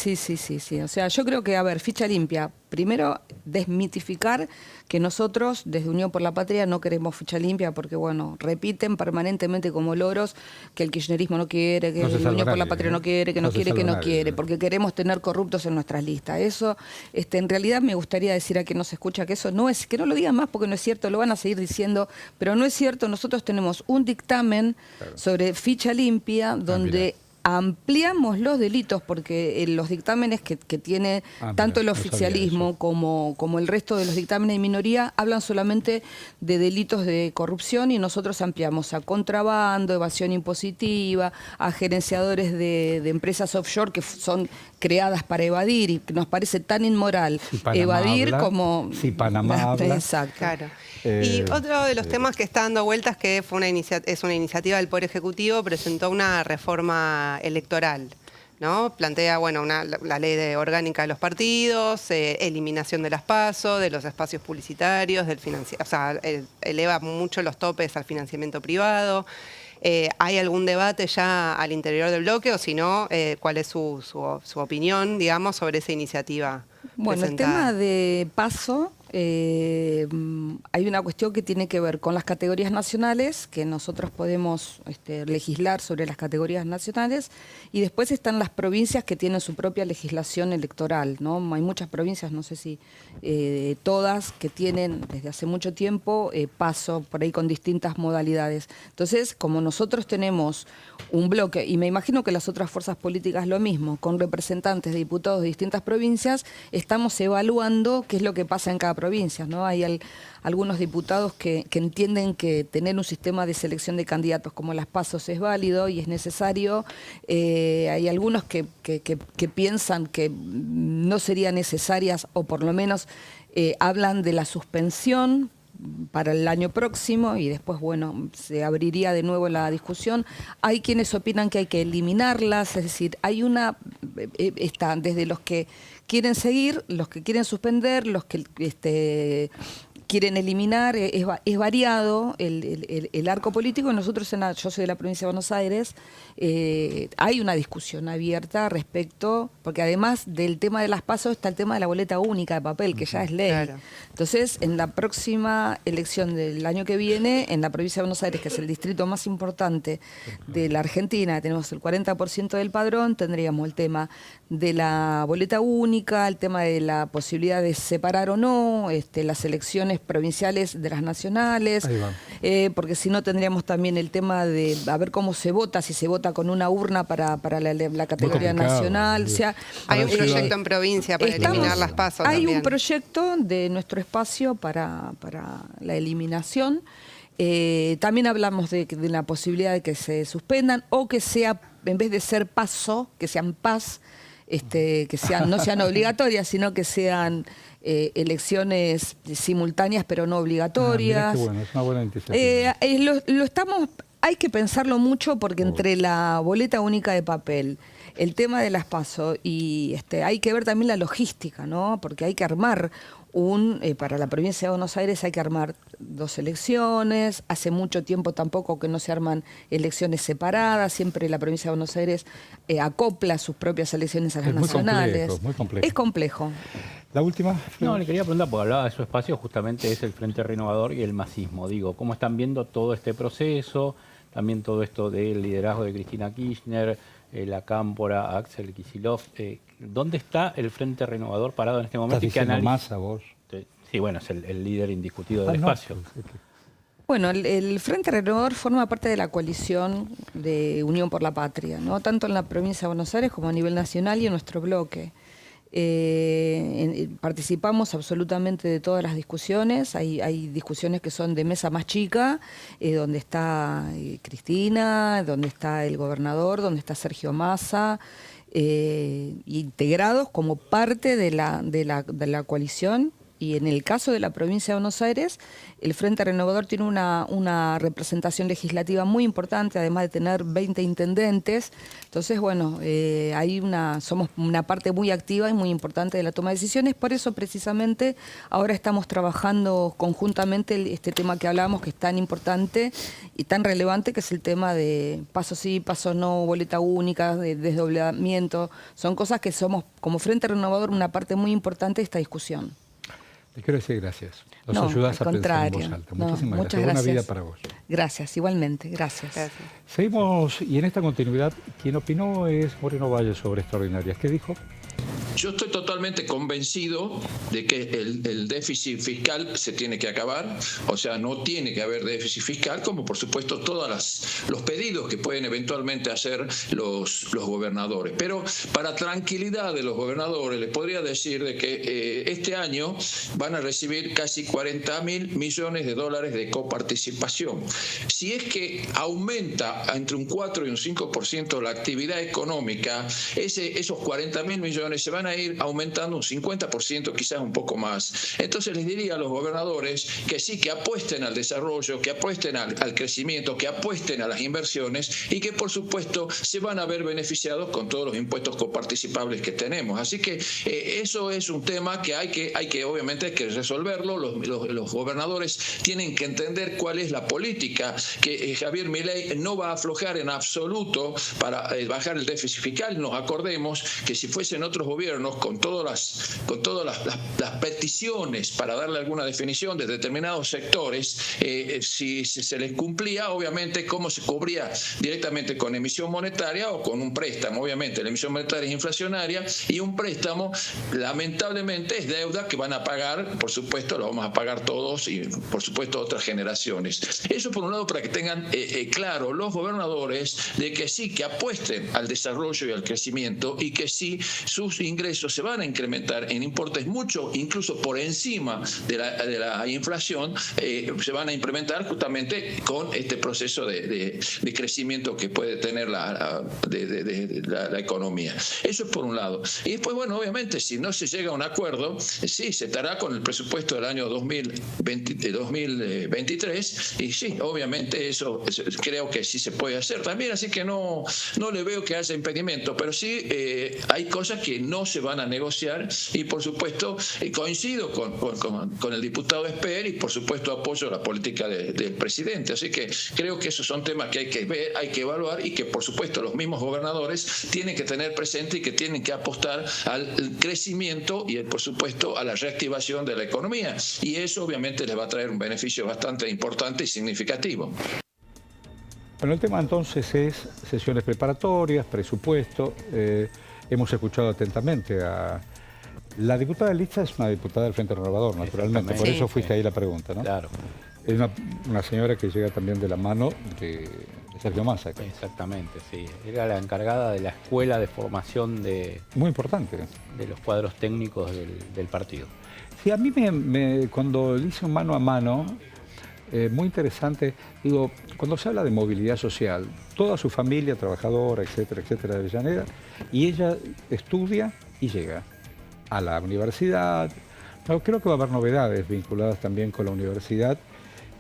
O sea, yo creo que, a ver, ficha limpia. Primero, desmitificar que nosotros, desde Unión por la Patria, no queremos ficha limpia porque, bueno, repiten permanentemente como loros que el kirchnerismo no quiere, que Unión por la Patria no quiere, que no quiere, porque queremos tener corruptos en nuestras listas. Eso, en realidad me gustaría decir a quien nos escucha que eso no es, que no lo digan más porque no es cierto, lo van a seguir diciendo, pero no es cierto. Nosotros tenemos un dictamen sobre ficha limpia donde ampliamos los delitos, porque los dictámenes que tiene tanto el oficialismo como el resto de los dictámenes de minoría hablan solamente de delitos de corrupción, y nosotros ampliamos a contrabando, evasión impositiva, a gerenciadores de empresas offshore que son creadas para evadir, y nos parece tan inmoral evadir como... Si Panamá habla. Exacto. Claro. Y otro de los temas que está dando vueltas, que es una iniciativa del Poder Ejecutivo, presentó una reforma electoral, ¿no? Plantea, bueno, la ley orgánica de los partidos, eliminación de las PASO, de los espacios publicitarios, o sea, eleva mucho los topes al financiamiento privado. ¿Hay algún debate ya al interior del bloque, o si no, cuál es su opinión, digamos, sobre esa iniciativa presentada? El tema de PASO, hay una cuestión que tiene que ver con las categorías nacionales, que nosotros podemos legislar sobre las categorías nacionales, y después están las provincias que tienen su propia legislación electoral, ¿no? Hay muchas provincias, no sé si todas, que tienen desde hace mucho tiempo PASO, por ahí con distintas modalidades. Entonces, como nosotros tenemos un bloque, y me imagino que las otras fuerzas políticas lo mismo, con representantes de diputados de distintas provincias, estamos evaluando qué es lo que pasa en cada provincia. provincias, ¿no? Hay algunos diputados que entienden que tener un sistema de selección de candidatos como las PASOs es válido y es necesario. Hay algunos que piensan que no serían necesarias, o por lo menos hablan de la suspensión para el año próximo y después, bueno, se abriría de nuevo la discusión. Hay quienes opinan que hay que eliminarlas, es decir, hay están desde los que quieren seguir, los que quieren suspender, los que quieren eliminar, es variado el arco político. Nosotros, yo soy de la provincia de Buenos Aires, hay una discusión abierta respecto, porque además del tema de las PASO está el tema de la boleta única de papel, que ya es ley. Claro. Entonces, en la próxima elección del año que viene, en la provincia de Buenos Aires, que es el distrito más importante de la Argentina, tenemos el 40% del padrón, tendríamos el tema de la boleta única, el tema de la posibilidad de separar o no las elecciones provinciales de las nacionales, porque si no tendríamos también el tema de a ver cómo se vota, si se vota con una urna para la categoría nacional. O sea, hay un proyecto en provincia para eliminar las PASO. Hay también un proyecto de nuestro espacio para la eliminación. También hablamos de la posibilidad de que se suspendan o que sea, en vez de ser PASO, que sean PAS, que no sean obligatorias, sino que sean elecciones simultáneas pero no obligatorias. Mira qué bueno, es una buena iniciativa. Hay que pensarlo mucho porque entre la boleta única de papel, el tema de las PASO y hay que ver también la logística, ¿no? Porque hay que armar para la provincia de Buenos Aires hay que armar 2 elecciones. Hace mucho tiempo tampoco que no se arman elecciones separadas. Siempre la provincia de Buenos Aires acopla sus propias elecciones a las nacionales. Muy complejo. Es complejo. La última. No, le quería preguntar, porque hablaba de su espacio, justamente es el Frente Renovador y el masismo. Digo, ¿cómo están viendo todo este proceso? También todo esto del liderazgo de Cristina Kirchner, la Cámpora, Axel Kicillof. ¿Dónde está el Frente Renovador parado en este momento? ¿Estás diciendo Massa vos? Sí, bueno, es el líder indiscutido del espacio. Bueno, el Frente Renovador forma parte de la coalición de Unión por la Patria, ¿no? Tanto en la provincia de Buenos Aires como a nivel nacional y en nuestro bloque. Participamos absolutamente de todas las discusiones. Hay discusiones que son de mesa más chica, donde está Cristina, donde está el gobernador, donde está Sergio Massa, integrados como parte de la coalición. Y en el caso de la provincia de Buenos Aires, el Frente Renovador tiene una representación legislativa muy importante, además de tener 20 intendentes. Entonces, bueno, somos una parte muy activa y muy importante de la toma de decisiones. Por eso, precisamente, ahora estamos trabajando conjuntamente este tema que hablábamos, que es tan importante y tan relevante, que es el tema de paso sí, paso no, boleta única, de desdoblamiento. Son cosas que somos, como Frente Renovador, una parte muy importante de esta discusión. Te quiero decir gracias. Nos ayudas a pensar en voz alta. Muchísimas gracias. Buena vida para vos. Gracias, igualmente. Gracias. Seguimos, y en esta continuidad, quien opinó es Moreno Valle sobre Extraordinarias. ¿Qué dijo? Yo estoy totalmente convencido de que el déficit fiscal se tiene que acabar, o sea, no tiene que haber déficit fiscal, como por supuesto todos los pedidos que pueden eventualmente hacer los gobernadores. Pero para tranquilidad de los gobernadores, les podría decir de que este año van a recibir casi 40.000 millones de dólares de coparticipación. Si es que aumenta entre un 4 y un 5% la actividad económica, esos 40.000 millones se van a ir aumentando un 50%, quizás un poco más. Entonces les diría a los gobernadores que sí, que apuesten al desarrollo, que apuesten al crecimiento, que apuesten a las inversiones y que por supuesto se van a ver beneficiados con todos los impuestos coparticipables que tenemos. Así que eso es un tema que obviamente hay que resolverlo. Los gobernadores tienen que entender cuál es la política, que Javier Milei no va a aflojar en absoluto para bajar el déficit fiscal. Nos acordemos que si fuesen otros gobiernos con todas las peticiones para darle alguna definición de determinados sectores, si se les cumplía, obviamente, cómo se cubría directamente con emisión monetaria o con un préstamo. Obviamente, la emisión monetaria es inflacionaria y un préstamo, lamentablemente, es deuda que van a pagar, por supuesto, lo vamos a pagar todos y, por supuesto, otras generaciones. Eso, por un lado, para que tengan claro los gobernadores de que sí, que apuesten al desarrollo y al crecimiento y que sí, sus ingresos ingresos se van a incrementar en importes mucho, incluso por encima de la inflación, se van a implementar justamente con este proceso de crecimiento que puede tener la economía. Eso es por un lado. Y después, bueno, obviamente, si no se llega a un acuerdo, sí, se estará con el presupuesto del año 2023, y sí, obviamente eso creo que sí se puede hacer también, así que no le veo que haya impedimento, pero sí hay cosas que no se van a negociar, y por supuesto coincido con el diputado Esper, y por supuesto apoyo la política del presidente, así que creo que esos son temas que hay que ver, hay que evaluar, y que por supuesto los mismos gobernadores tienen que tener presente y que tienen que apostar al crecimiento y por supuesto a la reactivación de la economía, y eso obviamente les va a traer un beneficio bastante importante y significativo. Bueno, el tema entonces es sesiones preparatorias, presupuesto. Hemos escuchado atentamente a... La diputada Elitza es una diputada del Frente Renovador, naturalmente, por eso fuiste ahí la pregunta, ¿no? Claro. Es una señora que llega también de la mano de Sergio Massa. Exactamente, sí. Era la encargada de la escuela de formación muy importante de los cuadros técnicos del partido. Sí, a mí cuando le hice un mano a mano, muy interesante, digo, cuando se habla de movilidad social, toda su familia trabajadora, etcétera, etcétera, de Avellaneda, y ella estudia y llega a la universidad. No, creo que va a haber novedades vinculadas también con la universidad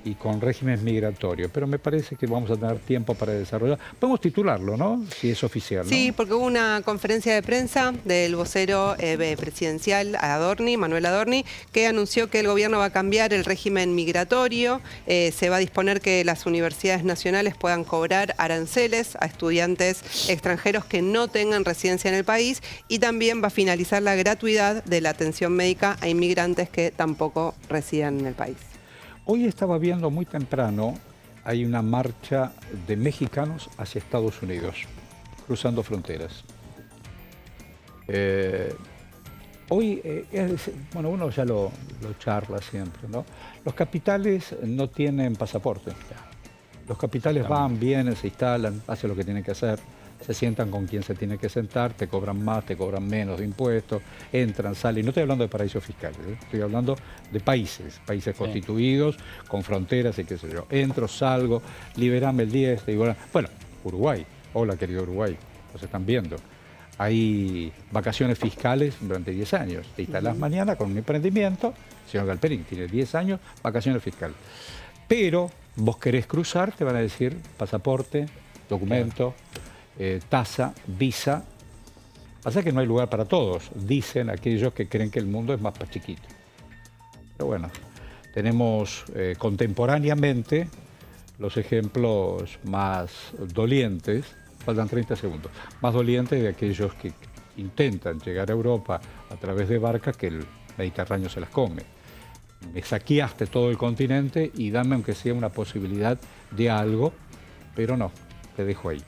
y con regímenes migratorios, pero me parece que vamos a tener tiempo para desarrollar. Podemos titularlo, ¿no? Si es oficial, ¿no? Sí, porque hubo una conferencia de prensa del vocero presidencial Manuel Adorni, que anunció que el gobierno va a cambiar el régimen migratorio, se va a disponer que las universidades nacionales puedan cobrar aranceles a estudiantes extranjeros que no tengan residencia en el país, y también va a finalizar la gratuidad de la atención médica a inmigrantes que tampoco residen en el país. Hoy estaba viendo muy temprano, hay una marcha de mexicanos hacia Estados Unidos, cruzando fronteras. Hoy, bueno, uno ya lo charla siempre, ¿no? Los capitales no tienen pasaporte. Los capitales van, vienen, se instalan, hacen lo que tienen que hacer, se sientan con quien se tiene que sentar, te cobran más, te cobran menos de impuestos, entran, salen. No estoy hablando de paraísos fiscales, estoy hablando de países constituidos, con fronteras y qué sé yo. Entro, salgo, liberame el 10, digo, bueno, Uruguay, hola querido Uruguay, nos están viendo. Hay vacaciones fiscales durante 10 años. Te instalás mañana con un emprendimiento, el señor Galperín tiene 10 años, vacaciones fiscales. Pero vos querés cruzar, te van a decir pasaporte, documento, tasa, visa. Pasa que no hay lugar para todos, dicen aquellos que creen que el mundo es más chiquito. Pero bueno, tenemos contemporáneamente los ejemplos más dolientes, faltan 30 segundos, más dolientes de aquellos que intentan llegar a Europa a través de barcas que el Mediterráneo se las come. Me saqueaste todo el continente y dame aunque sea una posibilidad de algo, pero no, te dejo ahí.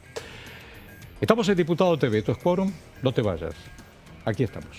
Estamos en Diputado TV, esto es Quórum, no te vayas, aquí estamos.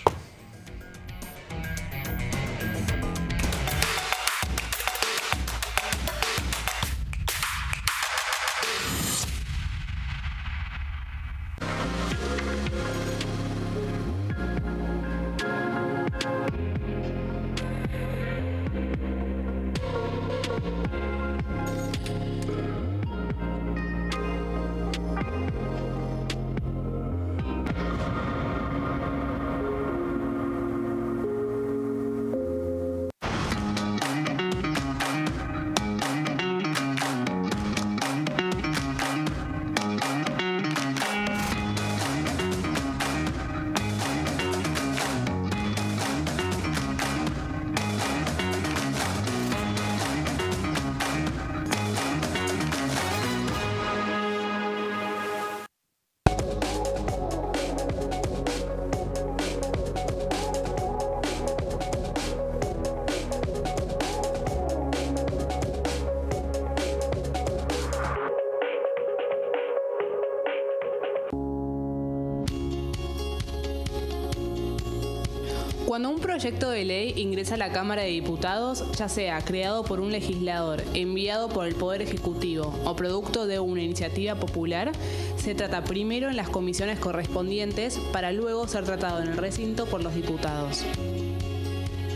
Cuando un proyecto de ley ingresa a la Cámara de Diputados, ya sea creado por un legislador, enviado por el Poder Ejecutivo o producto de una iniciativa popular, se trata primero en las comisiones correspondientes para luego ser tratado en el recinto por los diputados.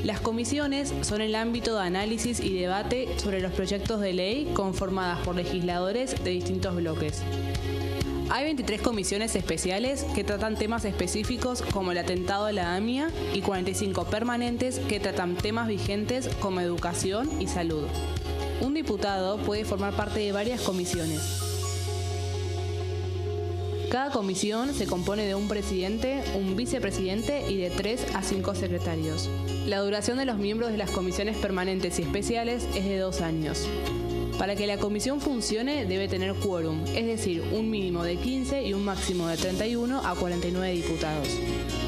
Las comisiones son el ámbito de análisis y debate sobre los proyectos de ley conformadas por legisladores de distintos bloques. Hay 23 comisiones especiales que tratan temas específicos como el atentado a la AMIA y 45 permanentes que tratan temas vigentes como educación y salud. Un diputado puede formar parte de varias comisiones. Cada comisión se compone de un presidente, un vicepresidente y de 3 a 5 secretarios. La duración de los miembros de las comisiones permanentes y especiales es de 2 años. Para que la comisión funcione debe tener quórum, es decir, un mínimo de 15 y un máximo de 31 a 49 diputados.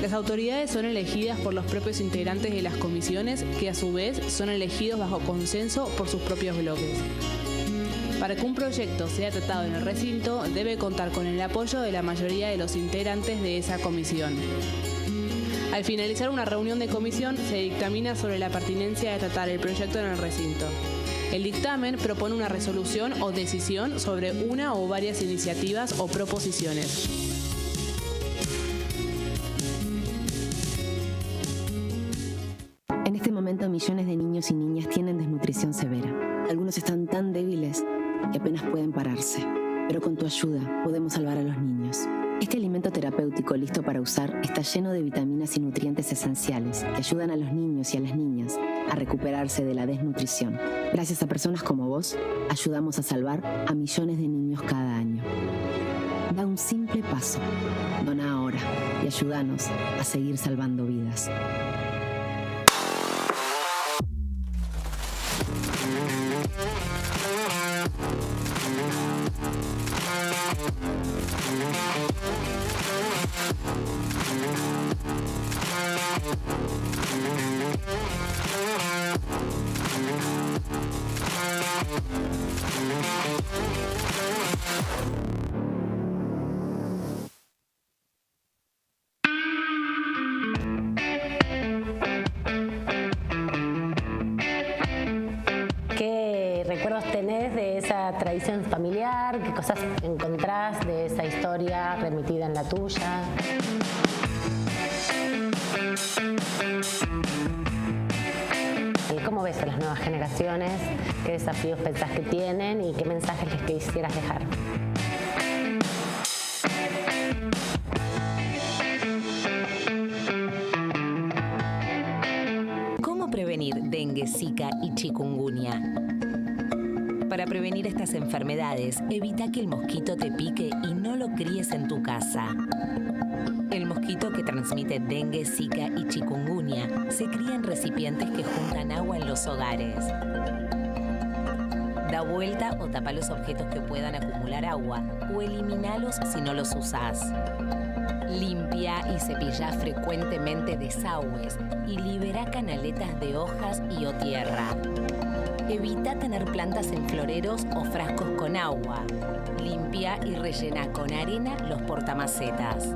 Las autoridades son elegidas por los propios integrantes de las comisiones, que a su vez son elegidos bajo consenso por sus propios bloques. Para que un proyecto sea tratado en el recinto, debe contar con el apoyo de la mayoría de los integrantes de esa comisión. Al finalizar una reunión de comisión, se dictamina sobre la pertinencia de tratar el proyecto en el recinto. El dictamen propone una resolución o decisión sobre una o varias iniciativas o proposiciones. En este momento, millones de niños y niñas tienen desnutrición severa. Algunos están tan débiles que apenas pueden pararse. Pero con tu ayuda podemos salvar a los niños. Este alimento terapéutico listo para usar está lleno de vitaminas y nutrientes esenciales que ayudan a los niños y a las niñas a recuperarse de la desnutrición. Gracias a personas como vos, ayudamos a salvar a millones de niños cada año. Da un simple paso. Dona ahora y ayúdanos a seguir salvando vidas. ¿Qué recuerdos tenés de esa tradición familiar? ¿Qué cosas encontrás de esa historia remitida en la tuya? ¿Cómo ves a las nuevas generaciones? ¿Qué desafíos pensás que tienen y qué mensajes les quisieras dejar? ¿Cómo prevenir dengue, zika y chikungunya? Para prevenir estas enfermedades, evita que el mosquito te pique y no lo críes en tu casa. El mosquito que transmite dengue, zika y chikungunya se cría en recipientes que juntan agua en los hogares. Da vuelta o tapa los objetos que puedan acumular agua o eliminalos si no los usás. Limpia y cepilla frecuentemente desagües y libera canaletas de hojas y o tierra. Evita tener plantas en floreros o frascos con agua. Limpia y rellena con arena los portamacetas.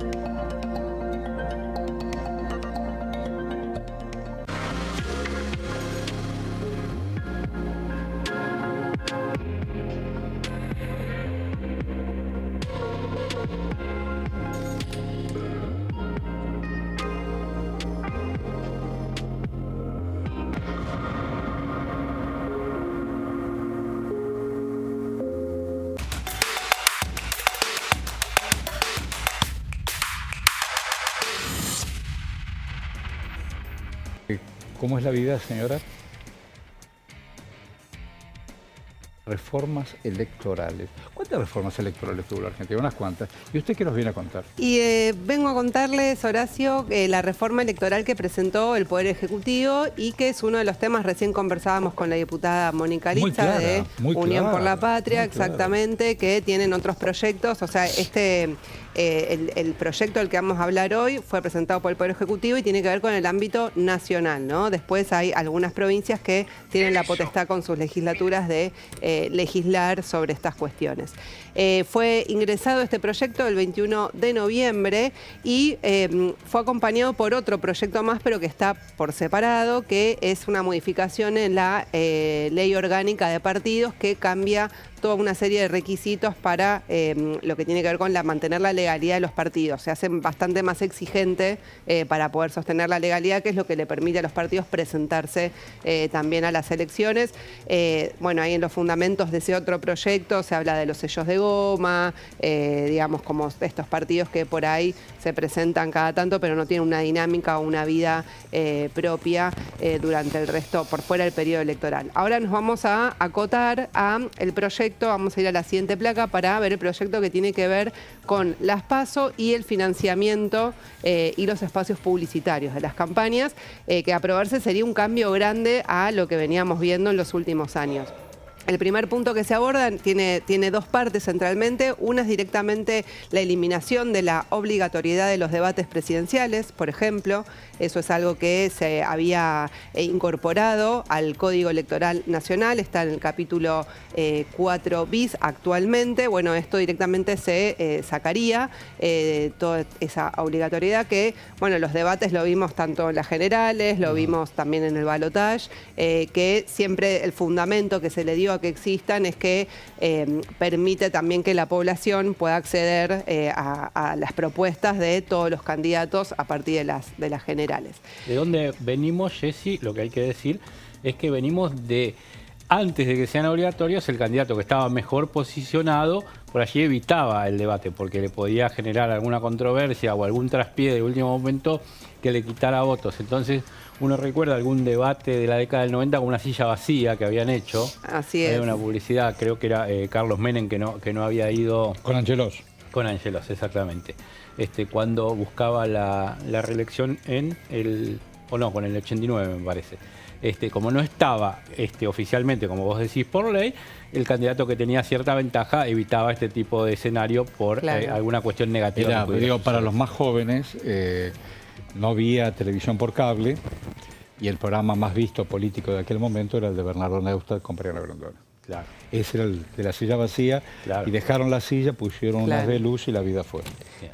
¿Cómo es la vida, señora? Reformas electorales. ¿Cuántas reformas electorales tuvo la Argentina? Unas cuantas. ¿Y usted qué nos viene a contar? Y vengo a contarles, Horacio, la reforma electoral que presentó el Poder Ejecutivo y que es uno de los temas, recién conversábamos con la diputada Mónica Liza de Unión por la Patria, exactamente, que tienen otros proyectos. O sea, el proyecto del que vamos a hablar hoy fue presentado por el Poder Ejecutivo y tiene que ver con el ámbito nacional, ¿no? Después hay algunas provincias que tienen la potestad con sus legislaturas de legislar sobre estas cuestiones. Fue ingresado este proyecto el 21 de noviembre y fue acompañado por otro proyecto más, pero que está por separado, que es una modificación en la ley orgánica de partidos que cambia toda una serie de requisitos para lo que tiene que ver con mantener la legalidad de los partidos. Se hacen bastante más exigente para poder sostener la legalidad, que es lo que le permite a los partidos presentarse también a las elecciones. Bueno, ahí en los fundamentos de ese otro proyecto se habla de los sellos de goma, digamos, como estos partidos que por ahí se presentan cada tanto, pero no tienen una dinámica o una vida propia durante el resto, por fuera del periodo electoral. Ahora nos vamos a acotar a el proyecto. Vamos a ir a la siguiente placa para ver el proyecto que tiene que ver con las PASO y el financiamiento y los espacios publicitarios de las campañas, que aprobarse sería un cambio grande a lo que veníamos viendo en los últimos años. El primer punto que se aborda tiene dos partes centralmente. Una es directamente la eliminación de la obligatoriedad de los debates presidenciales, por ejemplo. Eso es algo que se había incorporado al Código Electoral Nacional, está en el capítulo 4 bis actualmente. Bueno, esto directamente se sacaría, toda esa obligatoriedad que, bueno, los debates lo vimos tanto en las generales, lo vimos también en el balotaje, que siempre el fundamento que se le dio a que existan es que permite también que la población pueda acceder a las propuestas de todos los candidatos a partir de las generales. ¿De dónde venimos, Jessy? Lo que hay que decir es que venimos de, antes de que sean obligatorios, el candidato que estaba mejor posicionado por allí evitaba el debate porque le podía generar alguna controversia o algún traspié de último momento que le quitara votos. Entonces uno recuerda algún debate de la década del 90 con una silla vacía que habían hecho. Así es. Había una publicidad, creo que era Carlos Menem, que no había ido... Con Angelos. Con Angelos, exactamente. Cuando buscaba la reelección en con el 89 me parece. Como no estaba oficialmente, como vos decís, por ley, el candidato que tenía cierta ventaja evitaba este tipo de escenario por alguna cuestión negativa. Mirá, para los más jóvenes, no había televisión por cable y el programa más visto político de aquel momento era el de Bernardo Neustadt con Mariano Grondona. Claro. Ese era el de la silla vacía, y dejaron la silla, pusieron unas de luz y la vida fue.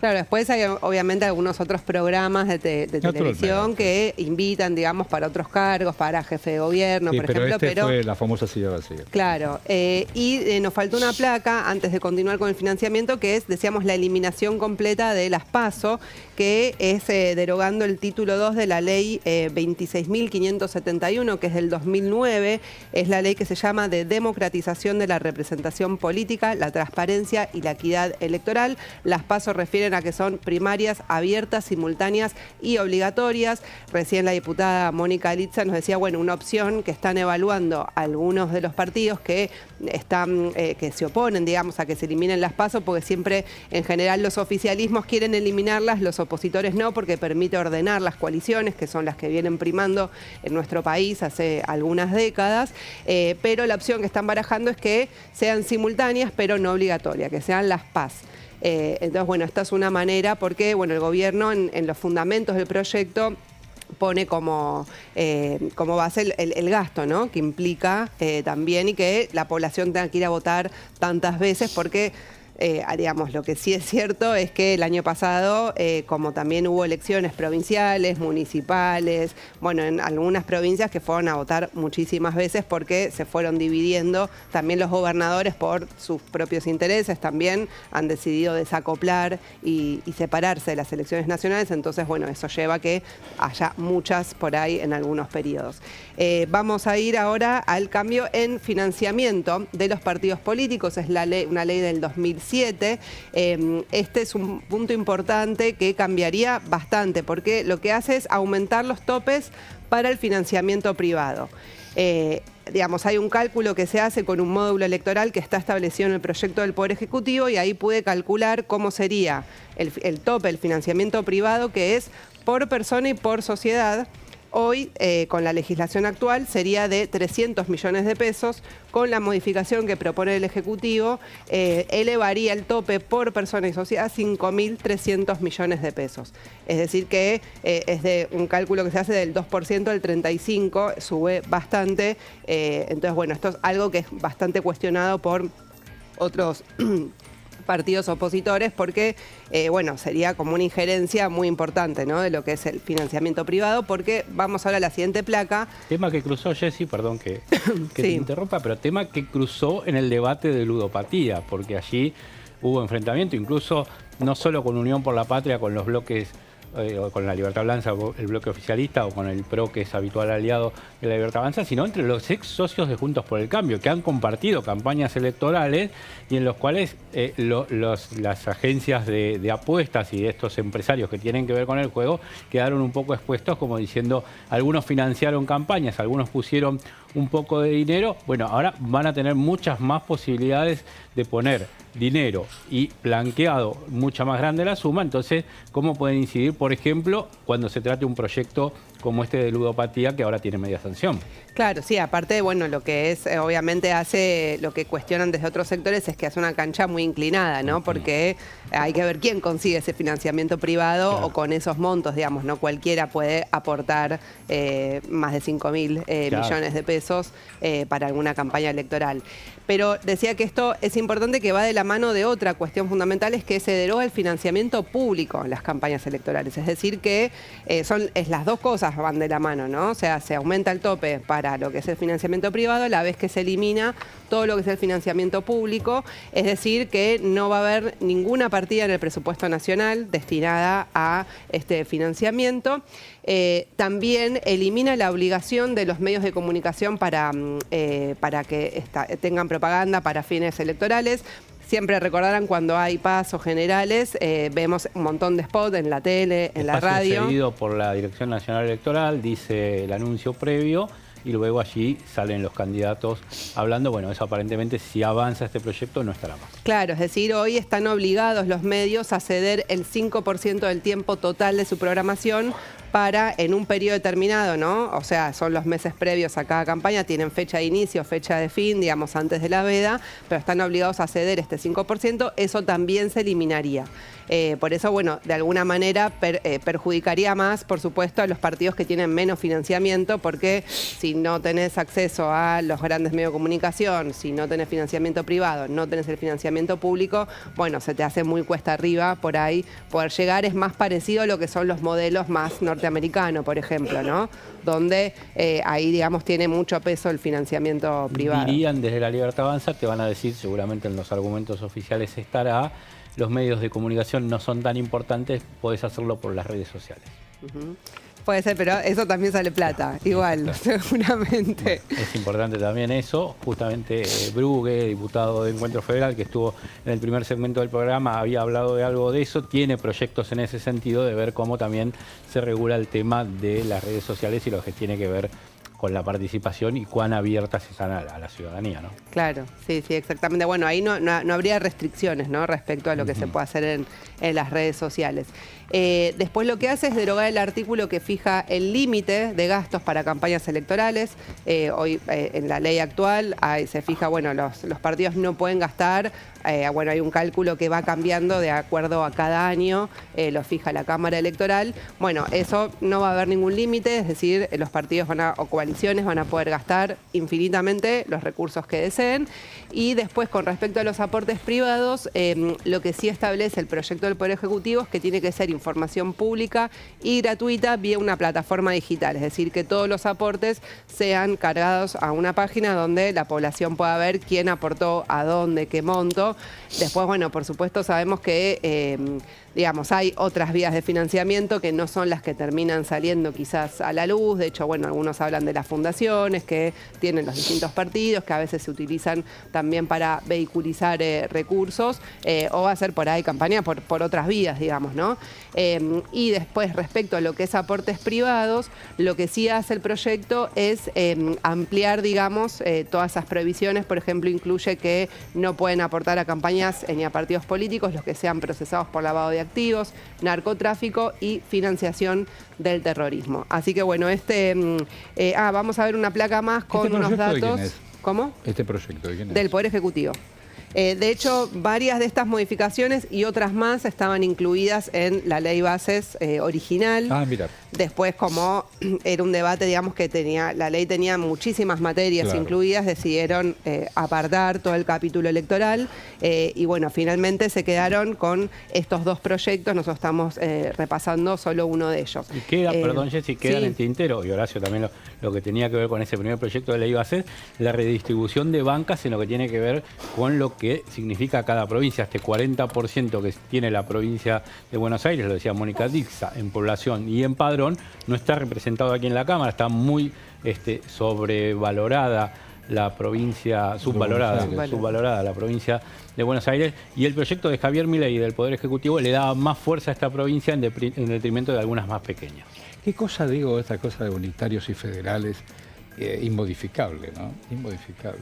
Claro, después hay obviamente algunos otros programas de televisión que invitan, digamos, para otros cargos, para jefe de gobierno, por ejemplo. Pero fue la famosa silla vacía. Claro, y nos faltó una placa antes de continuar con el financiamiento, que es, decíamos, la eliminación completa de las PASO, que es derogando el título 2 de la ley 26.571, que es del 2009, es la ley que se llama de democratización de la representación política, la transparencia y la equidad electoral. Las PASO refieren a que son primarias, abiertas, simultáneas y obligatorias. Recién la diputada Mónica Litza nos decía, bueno, una opción que están evaluando algunos de los partidos que se oponen, digamos, a que se eliminen las PASO, porque siempre, en general, los oficialismos quieren eliminarlas, los opositores no, porque permite ordenar las coaliciones, que son las que vienen primando en nuestro país hace algunas décadas, pero la opción que están barajando es que sean simultáneas, pero no obligatorias, que sean las PAS. Entonces, bueno, esta es una manera, porque, bueno, el gobierno en los fundamentos del proyecto pone como base el gasto, ¿no?, que implica también, y que la población tenga que ir a votar tantas veces, porque digamos, lo que sí es cierto es que el año pasado, como también hubo elecciones provinciales, municipales, bueno, en algunas provincias que fueron a votar muchísimas veces porque se fueron dividiendo, también los gobernadores por sus propios intereses también han decidido desacoplar y separarse de las elecciones nacionales. Entonces, bueno, eso lleva a que haya muchas por ahí en algunos periodos. Vamos a ir ahora al cambio en financiamiento de los partidos políticos. Es una ley del 2007. Este es un punto importante que cambiaría bastante, porque lo que hace es aumentar los topes para el financiamiento privado. Digamos, hay un cálculo que se hace con un módulo electoral que está establecido en el proyecto del Poder Ejecutivo, y ahí pude calcular cómo sería el tope, el financiamiento privado, que es por persona y por sociedad, hoy, con la legislación actual, sería de 300 millones de pesos. Con la modificación que propone el Ejecutivo, elevaría el tope por persona y sociedad a 5.300 millones de pesos. Es decir que es de un cálculo que se hace del 2% al 35%, sube bastante. Entonces, bueno, esto es algo que es bastante cuestionado por otros partidos opositores porque, bueno, sería como una injerencia muy importante, ¿no?, de lo que es el financiamiento privado, porque vamos ahora a la siguiente placa. Tema que cruzó, Jessy, perdón que Sí. te interrumpa, pero tema que cruzó en el debate de ludopatía, porque allí hubo enfrentamiento, incluso no solo con Unión por la Patria, con los bloques, con la Libertad Avanza, el bloque oficialista, o con el PRO, que es habitual aliado de la Libertad Avanza, sino entre los ex socios de Juntos por el Cambio, que han compartido campañas electorales y en los cuales las agencias de apuestas y de estos empresarios que tienen que ver con el juego quedaron un poco expuestos, como diciendo, algunos financiaron campañas, algunos pusieron un poco de dinero. Bueno, ahora van a tener muchas más posibilidades de poner dinero y blanqueado mucha más grande la suma. Entonces, ¿cómo pueden incidir, por ejemplo, cuando se trate un proyecto como este de ludopatía que ahora tiene media sanción? Claro, sí, aparte, bueno, lo que es, obviamente hace, lo que cuestionan desde otros sectores es que hace una cancha muy inclinada, ¿no? Porque hay que ver quién consigue ese financiamiento privado, claro, o con esos montos, digamos, no cualquiera puede aportar más de 5.000 claro, millones de pesos para alguna campaña electoral. Pero decía que esto es importante, que va de la mano de otra cuestión fundamental, es que se deroga el financiamiento público en las campañas electorales. Es decir que las dos cosas van de la mano, ¿no? O sea, se aumenta el tope para lo que es el financiamiento privado, a la vez que se elimina todo lo que es el financiamiento público. Es decir que no va a haber ninguna partida en el presupuesto nacional destinada a este financiamiento. También elimina la obligación de los medios de comunicación para que tengan propaganda para fines electorales. Siempre recordarán cuando hay pasos generales, vemos un montón de spots en la tele, en la radio. Seguido por la Dirección Nacional Electoral, dice el anuncio previo, y luego allí salen los candidatos hablando. Bueno, eso aparentemente, si avanza este proyecto, no estará más. Claro, es decir, hoy están obligados los medios a ceder el 5% del tiempo total de su programación para, en un periodo determinado, ¿no? O sea, son los meses previos a cada campaña, tienen fecha de inicio, fecha de fin, digamos, antes de la veda, pero están obligados a ceder este 5%, eso también se eliminaría. Por eso, bueno, de alguna manera perjudicaría más, por supuesto, a los partidos que tienen menos financiamiento, porque si no tenés acceso a los grandes medios de comunicación, si no tenés financiamiento privado, no tenés el financiamiento público, bueno, se te hace muy cuesta arriba por ahí poder llegar. Es más parecido a lo que son los modelos más norteamericanos, por ejemplo, ¿no? Donde ahí, digamos, tiene mucho peso el financiamiento privado. Dirían desde la Libertad Avanza, te van a decir, seguramente en los argumentos oficiales estará, los medios de comunicación no son tan importantes, podés hacerlo por las redes sociales. Puede ser, pero eso también sale plata, igual, seguramente. Bueno, es importante también eso. Justamente Brugge, diputado de Encuentro Federal, que estuvo en el primer segmento del programa, había hablado de algo de eso. Tiene proyectos en ese sentido, de ver cómo también se regula el tema de las redes sociales y lo que tiene que ver con la participación y cuán abiertas están a la ciudadanía, ¿no? Claro, sí, exactamente. Bueno, ahí no habría restricciones, ¿no?, respecto a lo que se puede hacer en las redes sociales. Después lo que hace es derogar el artículo que fija el límite de gastos para campañas electorales. Hoy en la ley actual se fija, bueno, los partidos no pueden gastar, bueno, hay un cálculo que va cambiando de acuerdo a cada año, lo fija la Cámara Electoral. Bueno, eso no va a haber ningún límite, es decir, los partidos o coaliciones van a poder gastar infinitamente los recursos que deseen. Y después, con respecto a los aportes privados, lo que sí establece el proyecto del Poder Ejecutivo es que tiene que ser información pública y gratuita vía una plataforma digital, es decir, que todos los aportes sean cargados a una página donde la población pueda ver quién aportó, a dónde, qué monto. Después, bueno, por supuesto sabemos que digamos, hay otras vías de financiamiento que no son las que terminan saliendo quizás a la luz. De hecho, bueno, algunos hablan de las fundaciones que tienen los distintos partidos, que a veces se utilizan también para vehiculizar recursos, o va a ser por ahí campaña por otras vías, digamos, ¿no? Y después, respecto a lo que es aportes privados, lo que sí hace el proyecto es ampliar, digamos, todas esas prohibiciones. Por ejemplo, incluye que no pueden aportar a campañas ni a partidos políticos los que sean procesados por lavado de activos, narcotráfico y financiación del terrorismo. Así que bueno, vamos a ver una placa más con unos datos. ¿De quién es? ¿Cómo? ¿Este proyecto de quién es? Del Poder Ejecutivo. De hecho, varias de estas modificaciones y otras más estaban incluidas en la ley bases original. Ah, mira. Después, como era un debate, digamos, que la ley tenía muchísimas materias incluidas, decidieron apartar todo el capítulo electoral y bueno, finalmente se quedaron con estos dos proyectos. Nosotros estamos repasando solo uno de ellos. Y queda, perdón Jessy, queda sí. en el tintero, y Horacio también lo que tenía que ver con ese primer proyecto de ley va a ser la redistribución de bancas en lo que tiene que ver con lo que significa cada provincia. Este 40% que tiene la provincia de Buenos Aires, lo decía Mónica Dixa, en población y en padrón, no está representado aquí en la Cámara, está muy sobrevalorada la provincia, subvalorada la provincia de Buenos Aires, y el proyecto de Javier Milei del Poder Ejecutivo le daba más fuerza a esta provincia en detrimento de algunas más pequeñas. ¿Qué cosa digo, esta cosa de unitarios y federales? Inmodificable, ¿no? Inmodificable.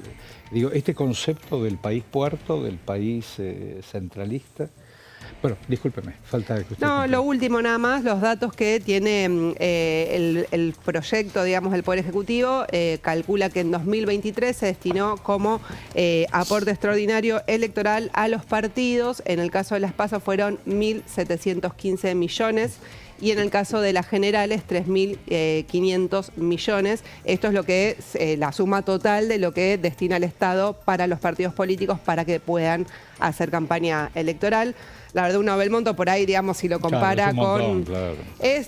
Digo, este concepto del país puerto, del país centralista. Bueno, discúlpeme, falta que usted... No, lo último nada más, los datos que tiene el proyecto, digamos, del Poder Ejecutivo, calcula que en 2023 se destinó como aporte extraordinario electoral a los partidos. En el caso de las PASO fueron 1.715 millones. Y en el caso de las generales, 3.500 millones. Esto es lo que es la suma total de lo que destina el Estado para los partidos políticos para que puedan hacer campaña electoral. La verdad, uno ve el monto por ahí, digamos, si lo compara con...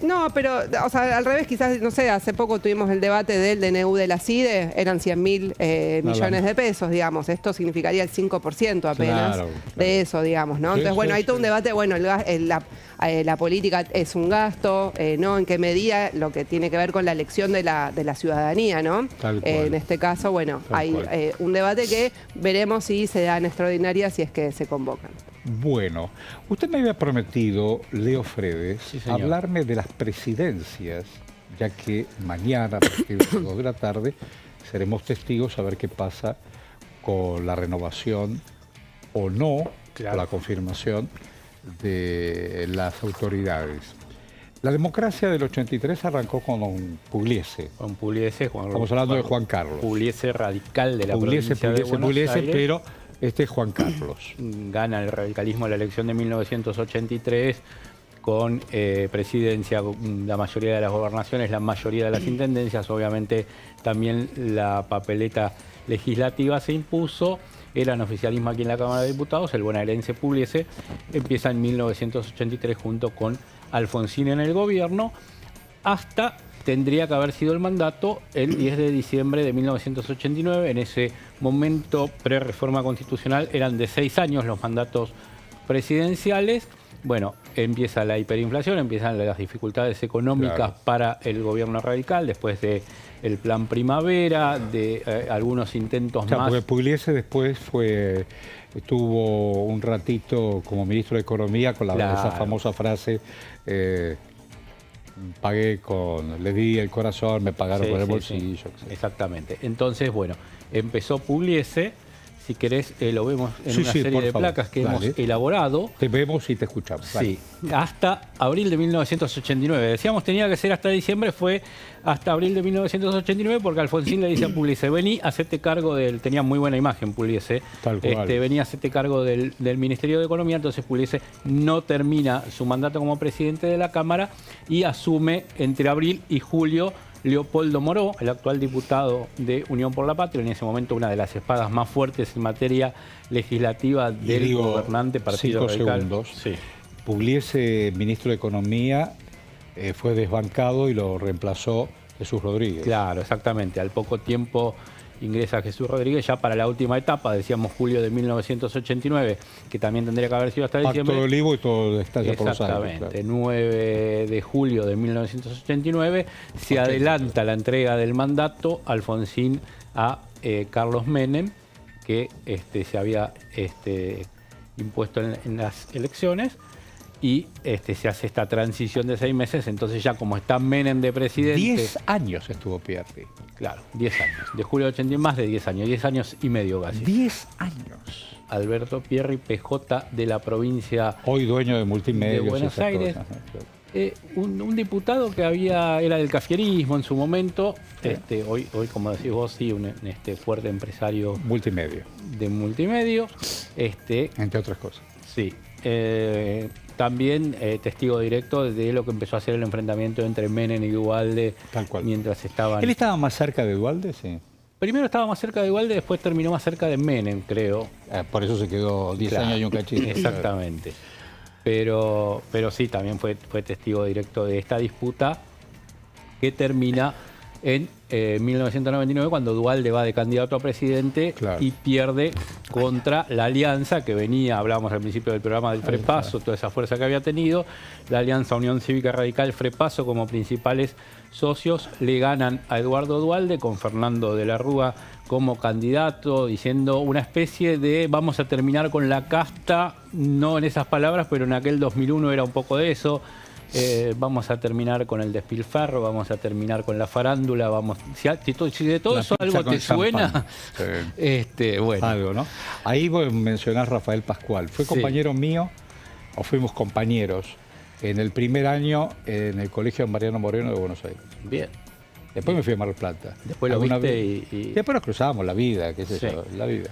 No, pero, o sea, al revés, quizás, no sé, hace poco tuvimos el debate del DNU de la CIDE, eran 100.000 millones de pesos, digamos. Esto significaría el 5% apenas de eso, digamos, ¿no? Entonces, bueno, hay todo un debate, bueno, la política es un gasto, ¿no? En qué medida lo que tiene que ver con la elección de la ciudadanía, ¿no? En este caso, bueno, hay un debate que veremos si se dan extraordinarias, si es que se convocan. Bueno, usted me había prometido, Leo Fredes, hablarme de las presidencias, ya que mañana, a partir de las 2 de la tarde, seremos testigos a ver qué pasa con la renovación o no, con la confirmación de las autoridades. La democracia del 83 arrancó con Pugliese. Con Pugliese, estamos hablando de Juan Carlos. Pugliese radical de la provincia de Buenos Aires. Pero este es Juan Carlos. Gana el radicalismo la elección de 1983 con presidencia, la mayoría de las gobernaciones, la mayoría de las intendencias. Obviamente también la papeleta legislativa se impuso. Eran oficialismo aquí en la Cámara de Diputados. El bonaerense Pugliese empieza en 1983 junto con Alfonsín en el gobierno, hasta tendría que haber sido el mandato el 10 de diciembre de 1989. En ese momento, pre-reforma constitucional, eran de 6 años los mandatos presidenciales. Bueno, empieza la hiperinflación, empiezan las dificultades económicas para el gobierno radical, después del plan Primavera, de algunos intentos más. Porque Pugliese después estuvo un ratito como ministro de Economía con esa famosa frase... le di el corazón, me pagaron con el bolsillo. Exactamente. Entonces, bueno, empezó Pugliese. Si querés, lo vemos en una serie de placas que hemos elaborado. Te vemos y te escuchamos. Sí, hasta abril de 1989. Decíamos tenía que ser hasta diciembre, fue hasta abril de 1989 porque Alfonsín le dice a Pugliese, vení, hacete cargo del... Tenía muy buena imagen Pugliese. Tal cual. Venía, hacete cargo del Ministerio de Economía. Entonces Pugliese no termina su mandato como presidente de la Cámara y asume entre abril y julio Leopoldo Moró, el actual diputado de Unión por la Patria, en ese momento una de las espadas más fuertes en materia legislativa del gobernante Partido Radical. 5 segundos. Pugliese, ministro de Economía, fue desbancado y lo reemplazó Jesús Rodríguez. Claro, exactamente. Al poco tiempo ingresa Jesús Rodríguez ya para la última etapa, decíamos julio de 1989, que también tendría que haber sido hasta diciembre. Pacto de Olivo y todo está ya por los años. Exactamente, 9 de julio de 1989 se adelanta la entrega del mandato Alfonsín a Carlos Menem, que se había impuesto en las elecciones. y se hace esta transición de 6 meses, entonces ya como está Menem de presidente... 10 años estuvo Pierri. Claro, 10 años. De julio del 80, más de 10 años, 10 años y medio casi. 10 años. Alberto Pierri, PJ de la provincia... Hoy dueño de Multimedios. De Buenos Aires. Un diputado que era del cafierismo en su momento, hoy como decís vos, sí, un fuerte empresario multimedio. De multimedio. Entre otras cosas. Sí. También testigo directo de lo que empezó a ser el enfrentamiento entre Menem y Duhalde. Tal cual. Mientras estaban... ¿Él estaba más cerca de Duhalde? Sí. Primero estaba más cerca de Duhalde, después terminó más cerca de Menem, creo. Por eso se quedó 10 años y un cachito. Exactamente. Pero sí, también fue testigo directo de esta disputa que termina en 1999 cuando Duhalde va de candidato a presidente y pierde contra la alianza que venía, hablábamos al principio del programa del Frepaso, toda esa fuerza que había tenido, la alianza Unión Cívica Radical Frepaso como principales socios, le ganan a Eduardo Duhalde con Fernando de la Rúa como candidato, diciendo una especie de vamos a terminar con la casta, no en esas palabras, pero en aquel 2001 era un poco de eso. Vamos a terminar con el despilfarro, vamos a terminar con la farándula, si de todo eso algo te suena, bueno. Algo, ¿no? Ahí vos mencionás Rafael Pascual, fue compañero mío, o fuimos compañeros, en el primer año en el Colegio Mariano Moreno de Buenos Aires. Bien. Después me fui a Mar del Plata. Después lo viste y... Después nos cruzábamos la vida, qué sé yo, la vida.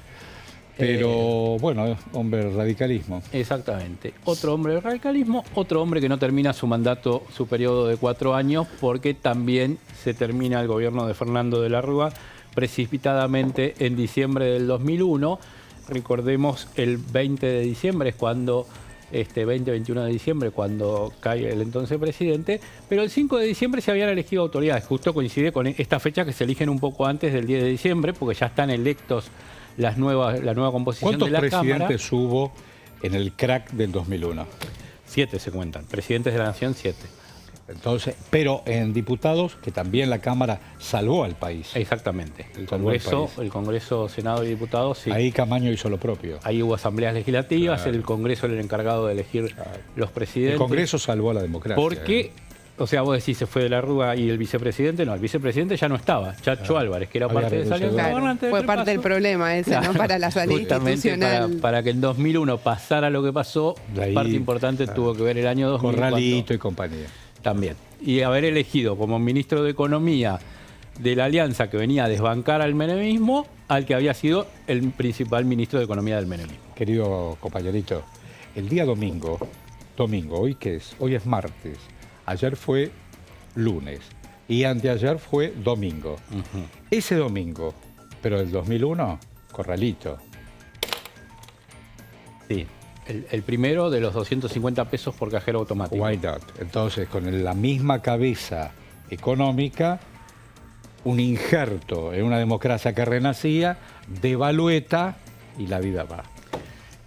Pero bueno, hombre del radicalismo. Exactamente. Otro hombre del radicalismo, otro hombre que no termina su mandato, su periodo de 4 años, porque también se termina el gobierno de Fernando de la Rúa precipitadamente en diciembre del 2001. Recordemos el 20 de diciembre es cuando... 20-21 de diciembre, cuando cae el entonces presidente, pero el 5 de diciembre se habían elegido autoridades. Justo coincide con esta fecha que se eligen un poco antes del 10 de diciembre, porque ya están electos la nueva composición de la Cámara. ¿Cuántos presidentes hubo en el crack del 2001? 7 se cuentan. Presidentes de la Nación, 7. Entonces, pero en diputados, que también la Cámara salvó al país. Exactamente. El Congreso, Senado y Diputados, sí. Ahí Camaño hizo lo propio. Ahí hubo asambleas legislativas, el Congreso era el encargado de elegir los presidentes. El Congreso salvó a la democracia. Porque, o sea, vos decís, se fue de la Rúa y el vicepresidente, no, el vicepresidente ya no estaba. Chacho Álvarez, que era parte de esa alianza gobernante. Fue parte del problema ese, ¿no? Para la salida institucional. Para que en 2001 pasara lo que pasó, parte importante tuvo que ver el año 2000. Corralito y compañía. También. Y haber elegido como ministro de Economía de la alianza que venía a desbancar al menemismo, al que había sido el principal ministro de Economía del menemismo. Querido compañerito, el día domingo, ¿hoy qué es? Hoy es martes, ayer fue lunes y anteayer fue domingo. Ese domingo, pero del 2001, Corralito. Sí. El primero de los 250 pesos por cajero automático. Why not? Entonces, con la misma cabeza económica, un injerto en una democracia que renacía, devalueta y la vida va.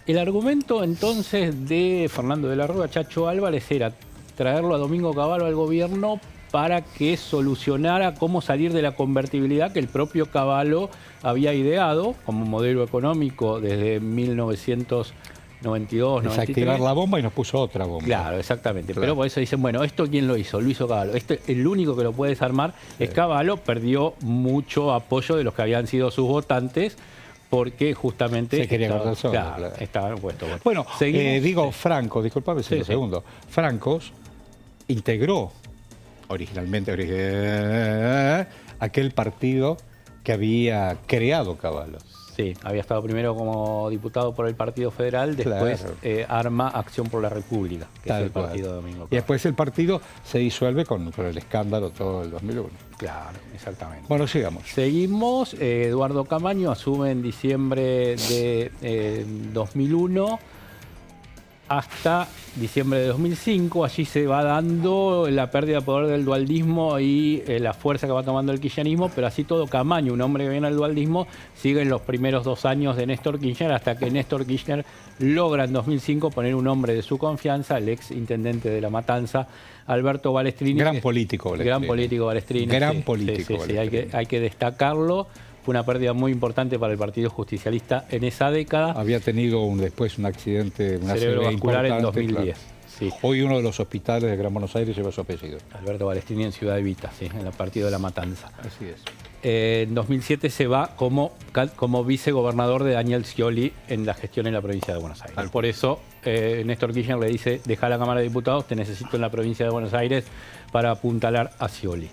El argumento entonces de Fernando de la Rúa, Chacho Álvarez, era traerlo a Domingo Cavallo al gobierno para que solucionara cómo salir de la convertibilidad que el propio Cavallo había ideado como modelo económico desde 1992, 93. Desactivar la bomba y nos puso otra bomba. Claro, exactamente. Claro. Pero por eso dicen, bueno, ¿esto quién lo hizo? Lo hizo Cavallo. El único que lo puede desarmar es Cavallo. Perdió mucho apoyo de los que habían sido sus votantes porque justamente... Se quería cortar solo. Claro, estaban puestos. Bueno, Franco, disculpame un segundo. Francos integró originalmente aquel partido que había creado Cavallo. Sí, había estado primero como diputado por el Partido Federal, después arma Acción por la República, que es el partido de Domingo Cavallo. Y después el partido se disuelve con el escándalo todo el 2001. Claro, exactamente. Bueno, sigamos. Seguimos. Eduardo Camaño asume en diciembre de 2001 hasta diciembre de 2005. Allí se va dando la pérdida de poder del dualdismo y la fuerza que va tomando el kirchnerismo, pero así todo Camaño, un hombre que viene al dualdismo, sigue en los primeros 2 años de Néstor Kirchner hasta que Néstor Kirchner logra en 2005 poner un hombre de su confianza, el ex intendente de La Matanza, Alberto Balestrini. Gran político Balestrini. Gran político Balestrini. Gran político Balestrini. Sí, hay que destacarlo. Fue una pérdida muy importante para el Partido Justicialista en esa década. Había tenido después un accidente, una cerebrovascular en 2010. Claro. Sí. Hoy uno de los hospitales de Gran Buenos Aires lleva su apellido. Alberto Balestrini en Ciudad Evita, sí, en el partido de La Matanza. Así es. En 2007 se va como vicegobernador de Daniel Scioli en la gestión en la provincia de Buenos Aires. Por eso Néstor Kirchner le dice, deja la Cámara de Diputados, te necesito en la provincia de Buenos Aires para apuntalar a Scioli.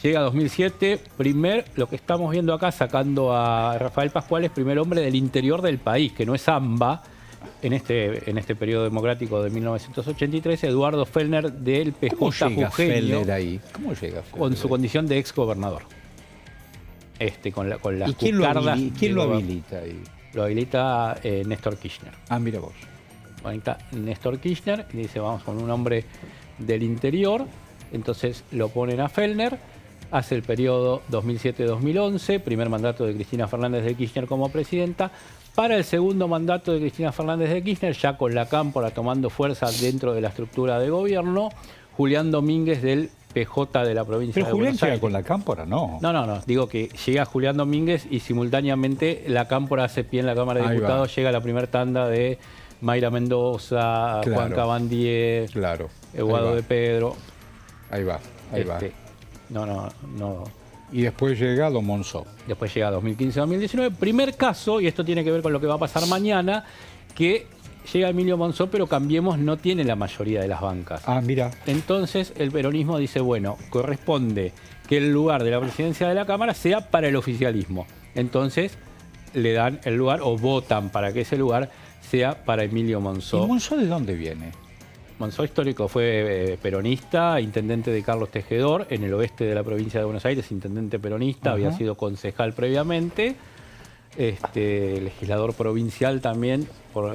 Llega 2007, lo que estamos viendo acá, sacando a Rafael Pascual, es primer hombre del interior del país, que no es AMBA, en este periodo democrático de 1983, Eduardo Fellner del PJ ¿Cómo llega Jujeño, Fellner ahí? ¿Cómo llega Fellner? con su condición de exgobernador. Con las ¿Y quién lo cucardas habilita ahí? Lo habilita Néstor Kirchner. Ah, mira vos. Lo habilita Néstor Kirchner y dice, vamos con un hombre del interior. Entonces lo ponen a Fellner. Hace el periodo 2007-2011, primer mandato de Cristina Fernández de Kirchner como presidenta. Para el segundo mandato de Cristina Fernández de Kirchner, ya con la Cámpora tomando fuerza dentro de la estructura de gobierno, Julián Domínguez del PJ de la provincia de Buenos Aires. ¿Pero Julián llega con la Cámpora? No. No. Digo que llega Julián Domínguez y simultáneamente la Cámpora hace pie en la Cámara de Diputados. Llega la primera tanda de Mayra Mendoza, Juan Cabandier, Eduardo de Pedro. Ahí va. No. Y después llega Don Monzó. Después llega 2015-2019. Primer caso, y esto tiene que ver con lo que va a pasar mañana, que llega Emilio Monzó, pero Cambiemos no tiene la mayoría de las bancas. Ah, mira. Entonces el peronismo dice, bueno, corresponde que el lugar de la presidencia de la Cámara sea para el oficialismo. Entonces le dan el lugar o votan para que ese lugar sea para Emilio Monzó. ¿Y Monzó de dónde viene? Monzó histórico, fue peronista, intendente de Carlos Tejedor, en el oeste de la provincia de Buenos Aires, intendente peronista, había sido concejal previamente, legislador provincial también por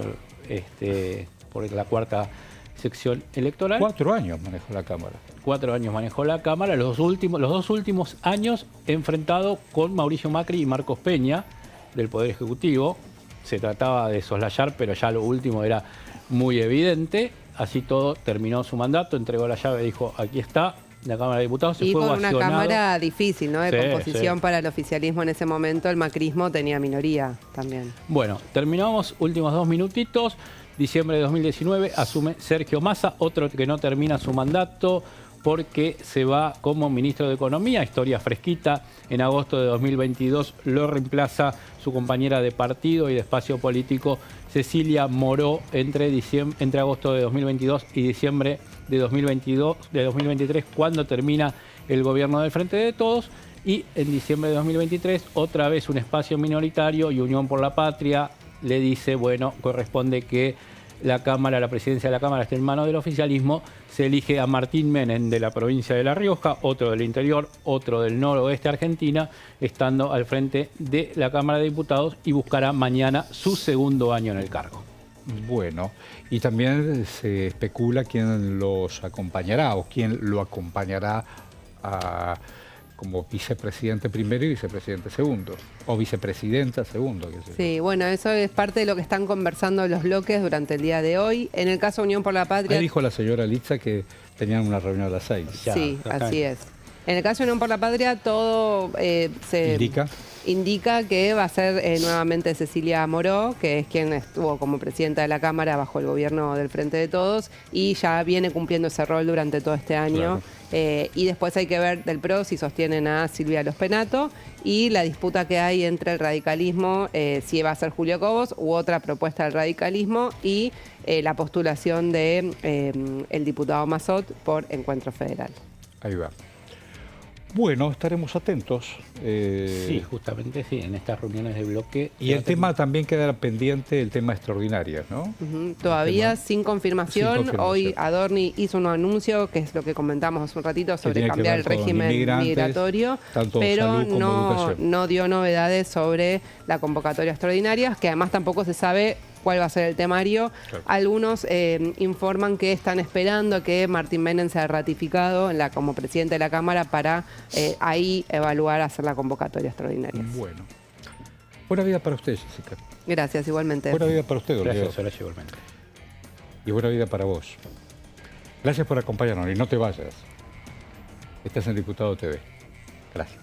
la cuarta sección electoral. 4 años manejó la Cámara. 4 años manejó la Cámara, los dos últimos años enfrentado con Mauricio Macri y Marcos Peña del Poder Ejecutivo. Se trataba de soslayar, pero ya lo último era muy evidente. Así todo, terminó su mandato, entregó la llave, dijo, aquí está, la Cámara de Diputados. Y con una Cámara difícil, ¿no? De composición para el oficialismo en ese momento, el macrismo tenía minoría también. Bueno, terminamos, últimos 2 minutitos. Diciembre de 2019 asume Sergio Massa, otro que no termina su mandato porque se va como ministro de Economía, historia fresquita. En agosto de 2022 lo reemplaza su compañera de partido y de espacio político, Cecilia Moró, entre agosto de 2022 y diciembre de 2023, cuando termina el gobierno del Frente de Todos. Y en diciembre de 2023, otra vez un espacio minoritario y Unión por la Patria le dice, bueno, corresponde que la presidencia de la Cámara esté en manos del oficialismo. Se elige a Martín Menem de la provincia de La Rioja, otro del interior, otro del noroeste Argentina, estando al frente de la Cámara de Diputados y buscará mañana su segundo año en el cargo. Bueno, y también se especula quién los acompañará o quién lo acompañará como vicepresidente primero y vicepresidente segundo, o vicepresidenta segundo. Sí, bueno, eso es parte de lo que están conversando los bloques durante el día de hoy. En el caso de Unión por la Patria... Ahí dijo la señora Litza que tenían una reunión a las 6. Sí, así es. En el caso de Unión por la Patria, todo se indica que va a ser nuevamente Cecilia Moró, que es quien estuvo como presidenta de la Cámara bajo el gobierno del Frente de Todos y ya viene cumpliendo ese rol durante todo este año. Y después hay que ver del PRO si sostienen a Silvia Lospenato y la disputa que hay entre el radicalismo, si va a ser Julio Cobos u otra propuesta del radicalismo y la postulación de el diputado Massot por Encuentro Federal. Ahí va. Bueno, estaremos atentos. Sí, justamente sí, en estas reuniones de bloque. Y el tema también quedará pendiente, el tema extraordinarias, ¿no? Todavía sin confirmación. Hoy Adorni hizo un anuncio, que es lo que comentamos hace un ratito, sobre cambiar el régimen migratorio, pero no dio novedades sobre la convocatoria extraordinaria, que además tampoco se sabe cuál va a ser el temario. Claro. Algunos informan que están esperando que Martín Menem sea ratificado como presidente de la Cámara para ahí evaluar hacer la convocatoria extraordinaria. Bueno. Buena vida para usted, Jessica. Gracias, igualmente. Buena vida para usted, Gracias, igualmente. Y buena vida para vos. Gracias por acompañarnos y no te vayas. Estás en Diputado TV. Gracias.